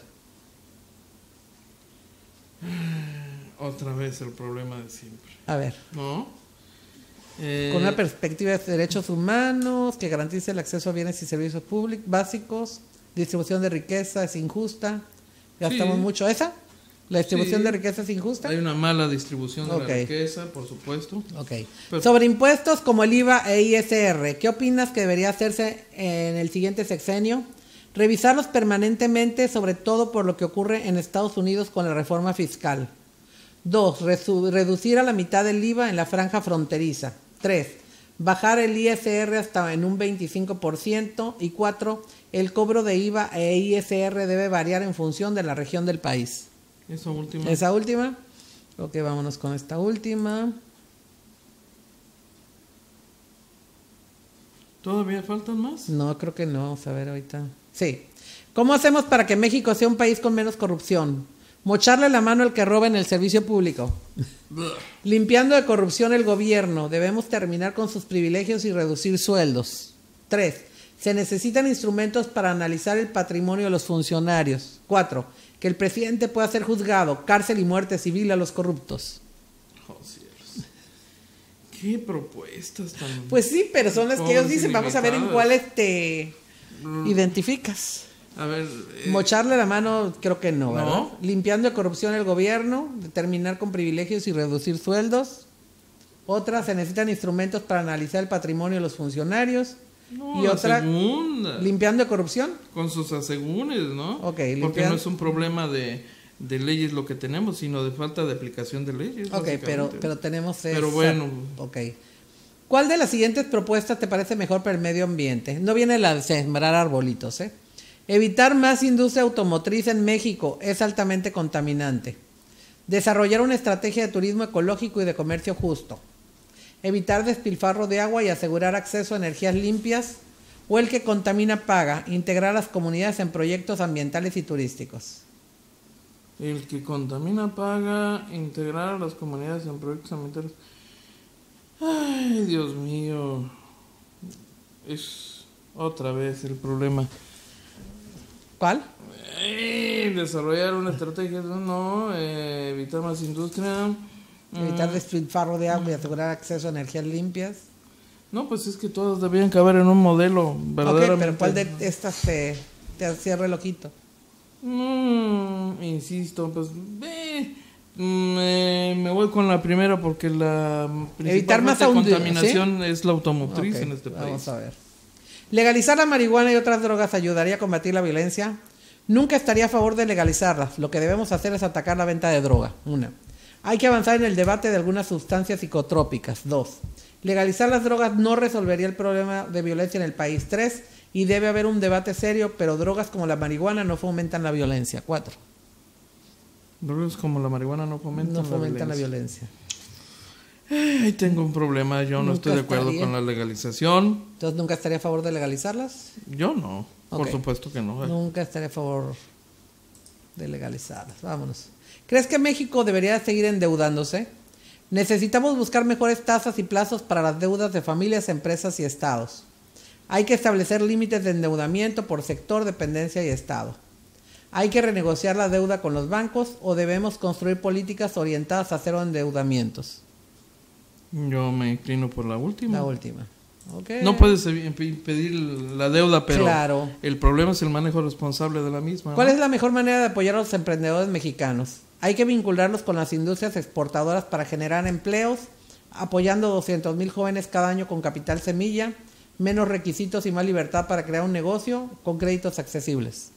Otra vez el problema de siempre. A ver. ¿No? Con una perspectiva de derechos humanos que garantice el acceso a bienes y servicios públicos básicos. Distribución de riqueza es injusta. Gastamos mucho. ¿Esa? ¿La distribución de riqueza es injusta? Hay una mala distribución de la riqueza, por supuesto. Ok. Sobre impuestos como el IVA e ISR, ¿qué opinas que debería hacerse en el siguiente sexenio? Revisarlos permanentemente, sobre todo por lo que ocurre en Estados Unidos con la reforma fiscal. 2, reducir a la mitad el IVA en la franja fronteriza. 3, bajar el ISR hasta en un 25%. Y 4, el cobro de IVA e ISR debe variar en función de la región del país. ¿Esa última? Ok, vámonos con esta última. ¿Todavía faltan más? No, creo que no. Vamos a ver ahorita. Sí. ¿Cómo hacemos para que México sea un país con menos corrupción? Mocharle la mano al que roba en el servicio público. Limpiando de corrupción el gobierno. Debemos terminar con sus privilegios y reducir sueldos. 3. Se necesitan instrumentos para analizar el patrimonio de los funcionarios. 4. Que el presidente pueda ser juzgado. Cárcel y muerte civil a los corruptos. Oh, cielos. ¿Qué propuestas tan... Pues sí, pero son las que ellos dicen. Vamos a ver en cuáles te identificas. A ver, mocharle la mano, creo que no, ¿verdad? ¿No? Limpiando de corrupción el gobierno, terminar con privilegios y reducir sueldos. Otra, se necesitan instrumentos para analizar el patrimonio de los funcionarios. No, y otra, segunda. Limpiando de corrupción. Con sus asegúnes, ¿no? Ok, porque no es un problema de leyes lo que tenemos, sino de falta de aplicación de leyes. Ok, pero tenemos Pero bueno. Ok. ¿Cuál de las siguientes propuestas te parece mejor para el medio ambiente? No viene la de sembrar arbolitos, ¿eh? Evitar más industria automotriz en México es altamente contaminante. Desarrollar una estrategia de turismo ecológico y de comercio justo. Evitar despilfarro de agua y asegurar acceso a energías limpias. O el que contamina paga. Integrar a las comunidades en proyectos ambientales y turísticos. El que contamina paga. Integrar a las comunidades en proyectos ambientales. Ay, Dios mío. Es otra vez el problema. ¿Cuál? Desarrollar una estrategia, no, evitar más industria. Evitar despilfarro de agua y asegurar acceso a energías limpias. No, pues es que todas debían caber en un modelo verdaderamente. Ok, pero ¿cuál de estas te cierra el ojito? Insisto, pues Me voy con la primera porque la evitar más contaminación, ¿sí? Es la automotriz en este país. Vamos a ver. Legalizar la marihuana y otras drogas ayudaría a combatir la violencia. Nunca estaría a favor de legalizarlas. Lo que debemos hacer es atacar la venta de droga. 1. Hay que avanzar en el debate de algunas sustancias psicotrópicas. 2. Legalizar las drogas no resolvería el problema de violencia en el país. 3. Y debe haber un debate serio, pero drogas como la marihuana no fomentan la violencia. 4. Drogas como la marihuana no fomentan la violencia. Ahí tengo un problema, yo no estoy de acuerdo con la legalización. ¿Entonces nunca estaría a favor de legalizarlas? Yo no, por supuesto que no. Nunca estaría a favor de legalizarlas. Vámonos. ¿Crees que México debería seguir endeudándose? Necesitamos buscar mejores tasas y plazos para las deudas de familias, empresas y estados. Hay que establecer límites de endeudamiento por sector, dependencia y estado. ¿Hay que renegociar la deuda con los bancos o debemos construir políticas orientadas a cero endeudamientos? Yo me inclino por la última. La última. Okay. No puedes impedir la deuda, pero claro, el problema es el manejo responsable de la misma. ¿Cuál es la mejor manera de apoyar a los emprendedores mexicanos? Hay que vincularlos con las industrias exportadoras para generar empleos, apoyando 200,000 jóvenes cada año con capital semilla, menos requisitos y más libertad para crear un negocio con créditos accesibles.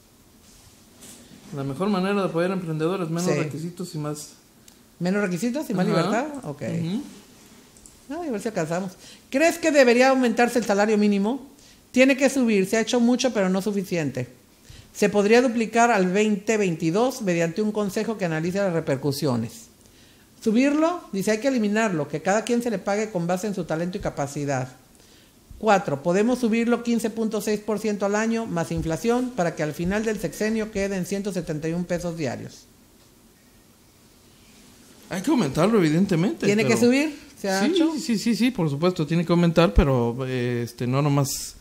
La mejor manera de apoyar a emprendedores, menos requisitos y más... ¿Menos requisitos y más libertad? Ok. A ver si alcanzamos. ¿Crees que debería aumentarse el salario mínimo? Tiene que subir, se ha hecho mucho pero no suficiente. Se podría duplicar al 2022 mediante un consejo que analice las repercusiones. Subirlo, dice, hay que eliminarlo, que cada quien se le pague con base en su talento y capacidad. 4. Podemos subirlo 15.6% al año más inflación para que al final del sexenio quede en 171 pesos diarios. Hay que aumentarlo, evidentemente. ¿Tiene que subir? ¿Se ha hecho? Sí, por supuesto, tiene que aumentar, pero no nomás,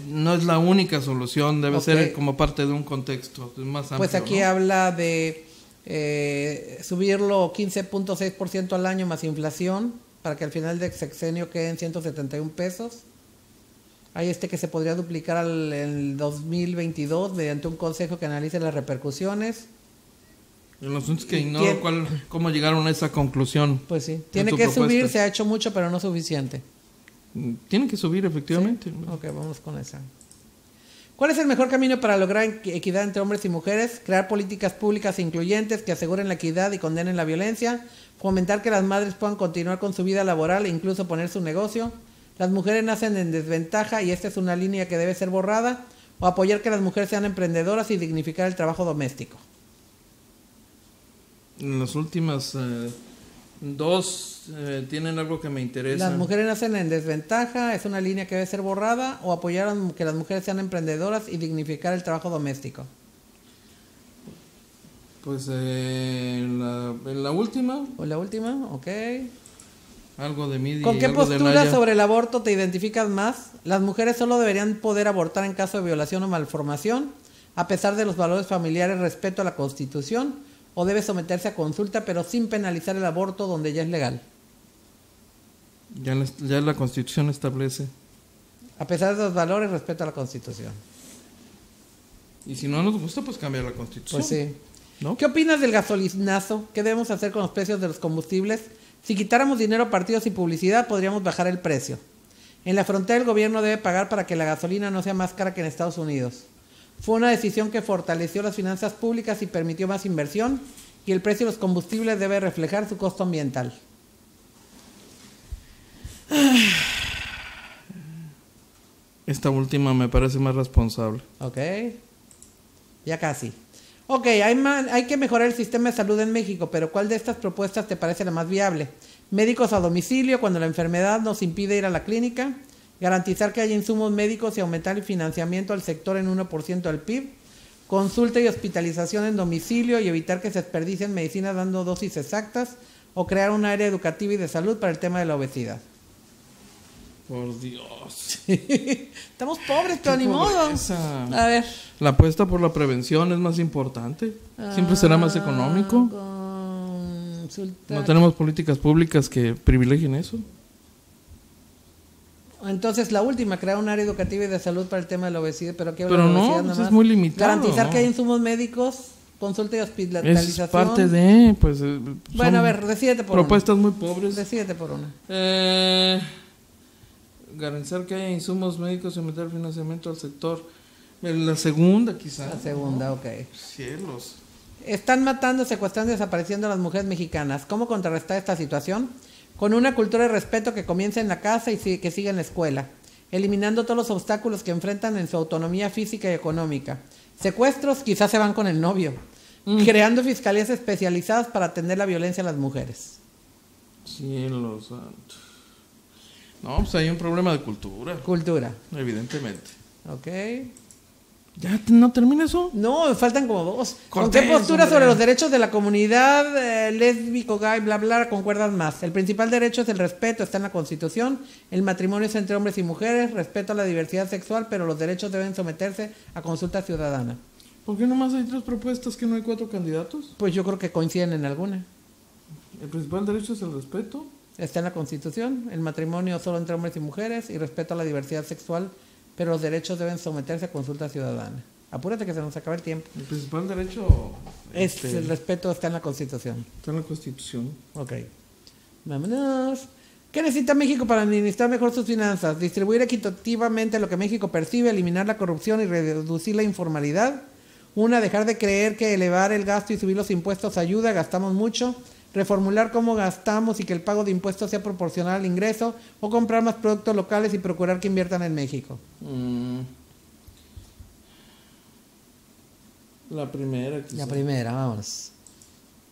no es la única solución, debe ser como parte de un contexto más amplio. Pues aquí habla de subirlo 15.6% al año más inflación para que al final del sexenio quede en 171 pesos. Hay que se podría duplicar en el 2022 mediante un consejo que analice las repercusiones. El asunto es que ignoro cómo llegaron a esa conclusión. Pues sí, tiene que subir, se ha hecho mucho pero no suficiente. Tiene que subir, efectivamente. ¿Sí? Ok, vamos con esa. ¿Cuál es el mejor camino para lograr equidad entre hombres y mujeres? Crear políticas públicas incluyentes que aseguren la equidad y condenen la violencia. Fomentar que las madres puedan continuar con su vida laboral e incluso poner su negocio. Las mujeres nacen en desventaja y esta es una línea que debe ser borrada. O apoyar que las mujeres sean emprendedoras y dignificar el trabajo doméstico. Las últimas dos tienen algo que me interesa. Las mujeres nacen en desventaja, es una línea que debe ser borrada, o apoyar que las mujeres sean emprendedoras y dignificar el trabajo doméstico. Pues en la última. ¿O la última? Ok. Algo de mí. ¿Con qué postura sobre el aborto te identificas más? Las mujeres solo deberían poder abortar en caso de violación o malformación, a pesar de los valores familiares, respeto a la Constitución, o debe someterse a consulta, pero sin penalizar el aborto donde ya es legal. Ya la Constitución establece. A pesar de los valores, respeto a la Constitución. Y si no nos gusta, pues cambia la Constitución. Pues sí. ¿No? ¿Qué opinas del gasolinazo? ¿Qué debemos hacer con los precios de los combustibles? Si quitáramos dinero a partidos y publicidad, podríamos bajar el precio. En la frontera el gobierno debe pagar para que la gasolina no sea más cara que en Estados Unidos. Fue una decisión que fortaleció las finanzas públicas y permitió más inversión, y el precio de los combustibles debe reflejar su costo ambiental. Esta última me parece más responsable. Ok. Ya casi. Ok, hay que mejorar el sistema de salud en México, pero ¿cuál de estas propuestas te parece la más viable? Médicos a domicilio cuando la enfermedad nos impide ir a la clínica. Garantizar que haya insumos médicos y aumentar el financiamiento al sector en 1% del PIB. Consulta y hospitalización en domicilio y evitar que se desperdicien medicinas dando dosis exactas. O crear un área educativa y de salud para el tema de la obesidad. Por Dios. Estamos pobres, pero ni modo. A ver. La apuesta por la prevención es más importante. Siempre será más económico. No tenemos políticas públicas que privilegien eso. Entonces la última, crear un área educativa y de salud para el tema de la obesidad. Pero aquí no, es muy limitado. Garantizar que hay insumos médicos. consulta y hospitalización. Es parte de, pues... Bueno, a ver, decídete por propuestas muy pobres. Decídete por una. Garantizar que haya insumos médicos y aumentar el financiamiento al sector. La segunda, quizás. La segunda, ¿no? Ok. Cielos. Están matando, secuestrando y desapareciendo a las mujeres mexicanas. ¿Cómo contrarrestar esta situación? Con una cultura de respeto que comienza en la casa y que siga en la escuela, eliminando todos los obstáculos que enfrentan en su autonomía física y económica. Secuestros, quizás se van con el novio. Creando fiscalías especializadas para atender la violencia a las mujeres. Cielos santos. No, pues hay un problema de cultura. Cultura. Evidentemente. Ok. ¿Ya no termina eso? No, faltan como dos. ¿Con Cortés, qué postura hombre. sobre los derechos de la comunidad lésbico, gay, bla, bla, concuerdan más? El principal derecho es el respeto, está en la Constitución. El matrimonio es entre hombres y mujeres, respeto a la diversidad sexual, pero los derechos deben someterse a consulta ciudadana. ¿Por qué nomás hay 3 propuestas que no hay 4 candidatos? Pues yo creo que coinciden en alguna. El principal derecho es el respeto. Está en la Constitución, el matrimonio solo entre hombres y mujeres y respeto a la diversidad sexual, pero los derechos deben someterse a consulta ciudadana. Apúrate que se nos acaba el tiempo. El principal derecho... El respeto está en la Constitución. Está en la Constitución. Ok. Vámonos. ¿Qué necesita México para administrar mejor sus finanzas? Distribuir equitativamente lo que México percibe, eliminar la corrupción y reducir la informalidad. Dejar de creer que elevar el gasto y subir los impuestos ayuda, gastamos mucho. Reformular cómo gastamos y que el pago de impuestos sea proporcional al ingreso, o comprar más productos locales y procurar que inviertan en México. La primera, quizás. La primera, vámonos.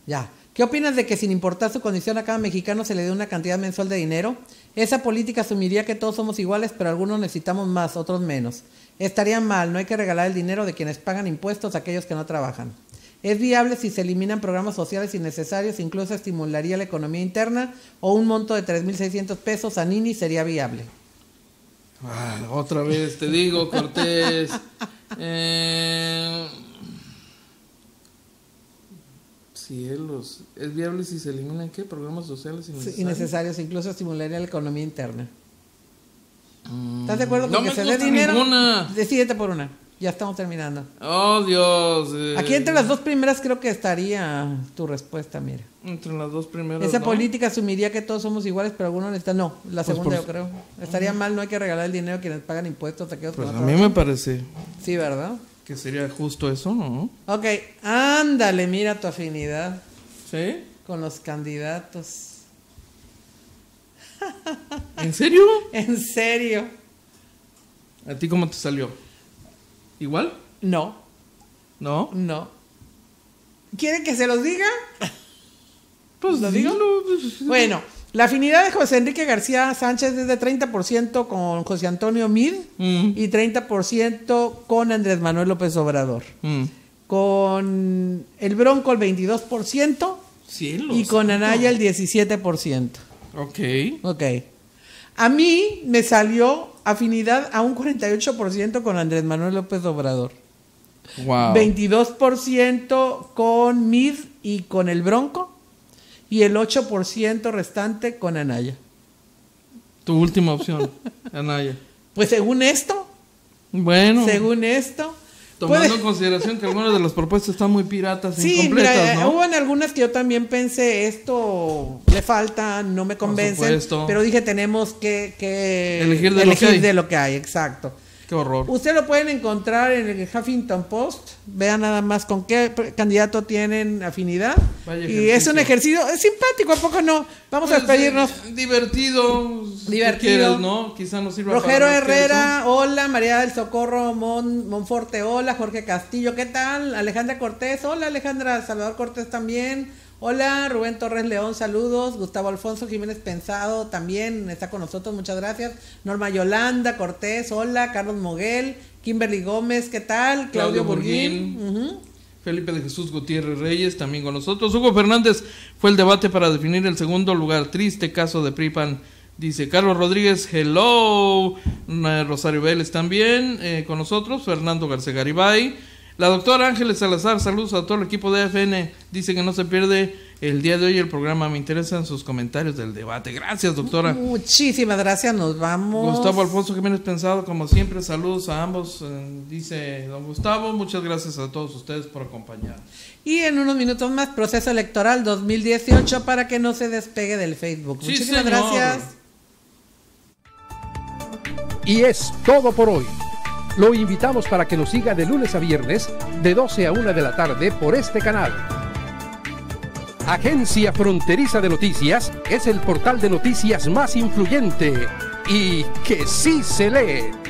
Ya. ¿Qué opinas de que sin importar su condición a cada mexicano se le dé una cantidad mensual de dinero? Esa política asumiría que todos somos iguales, pero algunos necesitamos más, otros menos. Estaría mal, no hay que regalar el dinero de quienes pagan impuestos a aquellos que no trabajan. Es viable si se eliminan programas sociales innecesarios, incluso estimularía la economía interna, o un monto de 3,600 pesos a Nini sería viable. Otra vez te digo, Cortés. Cielos. ¿Es viable si se eliminan qué? ¿Programas sociales innecesarios? Innecesarios, incluso estimularía la economía interna. ¿Estás de acuerdo con no que se dé dinero? Ninguna. Decídete por una. Ya estamos terminando. Oh, Dios. Aquí entre las 2 primeras creo que estaría tu respuesta, mira. Entre las 2 primeras. Esa ¿no? política asumiría que todos somos iguales, pero algunos necesitan. No, la segunda yo creo. Estaría mal, no hay que regalar el dinero a quienes pagan impuestos a aquellos Pues que no a mí trabajan. me parece Sí, ¿verdad? que sería justo eso, ¿no? Ok, ándale, mira tu afinidad ¿Sí? con los candidatos. ¿En serio? ¿En serio? ¿A ti cómo te salió? ¿Igual? No, ¿No? no. ¿Quieren que se los diga? Pues ¿Lo digo? dilo. Bueno, la afinidad de José Enrique García Sánchez es de 30% con José Antonio Meade y 30% con Andrés Manuel López Obrador. Con el Bronco el 22% Cielos. y con Anaya el 17%. Ok. A mí me salió afinidad a un 48% con Andrés Manuel López Obrador. Wow. 22% con Meade y con el Bronco y el 8% restante con Anaya. Tu última opción, Anaya. Pues según esto, Bueno, tomando en consideración que algunas de las propuestas están muy piratas, sí, incompletas, mira, ¿no? hubo en algunas que yo también pensé, esto le falta, no me convencen, supuesto. pero dije tenemos que Elegir de lo que hay. Exacto. Qué horror. Ustedes lo pueden encontrar en el Huffington Post. Vean nada más con qué candidato tienen afinidad. Vaya Y ejercicio. es un ejercicio, es simpático, ¿a poco no? Vamos a despedirnos. Divertido. Divertido. ¿Qué quieres, no? Quizá nos sirva Rogero para más que Herrera, hola. María del Socorro Monforte, hola. Jorge Castillo, ¿qué tal? Alejandra Cortés, hola Alejandra. Salvador Cortés también. Hola, Rubén Torres León, saludos. Gustavo Alfonso Jiménez Pensado también está con nosotros, muchas gracias. Norma Yolanda Cortés, hola. Carlos Moguel, Kimberly Gómez, ¿qué tal? Claudio Burguín. Felipe de Jesús Gutiérrez Reyes también con nosotros. Hugo Fernández fue el debate para definir el segundo lugar. Triste caso de PRI-PAN. Dice Carlos Rodríguez, hello. Rosario Vélez también con nosotros. Fernando García Garibay. La doctora Ángeles Salazar, saludos a todo el equipo de AFN. Dice que no se pierde el día de hoy el programa. Me interesan sus comentarios del debate. Gracias, doctora. Muchísimas gracias, nos vamos. Gustavo Alfonso Jiménez Pensado, como siempre, saludos a ambos. Dice don Gustavo, muchas gracias a todos ustedes por acompañarnos. Y en unos minutos más, proceso electoral 2018 para que no se despegue del Facebook. Sí, muchísimas señor. gracias. Y es todo por hoy. Lo invitamos para que nos siga de lunes a viernes, de 12 a 1 de la tarde por este canal. Agencia Fronteriza de Noticias es el portal de noticias más influyente y que sí se lee.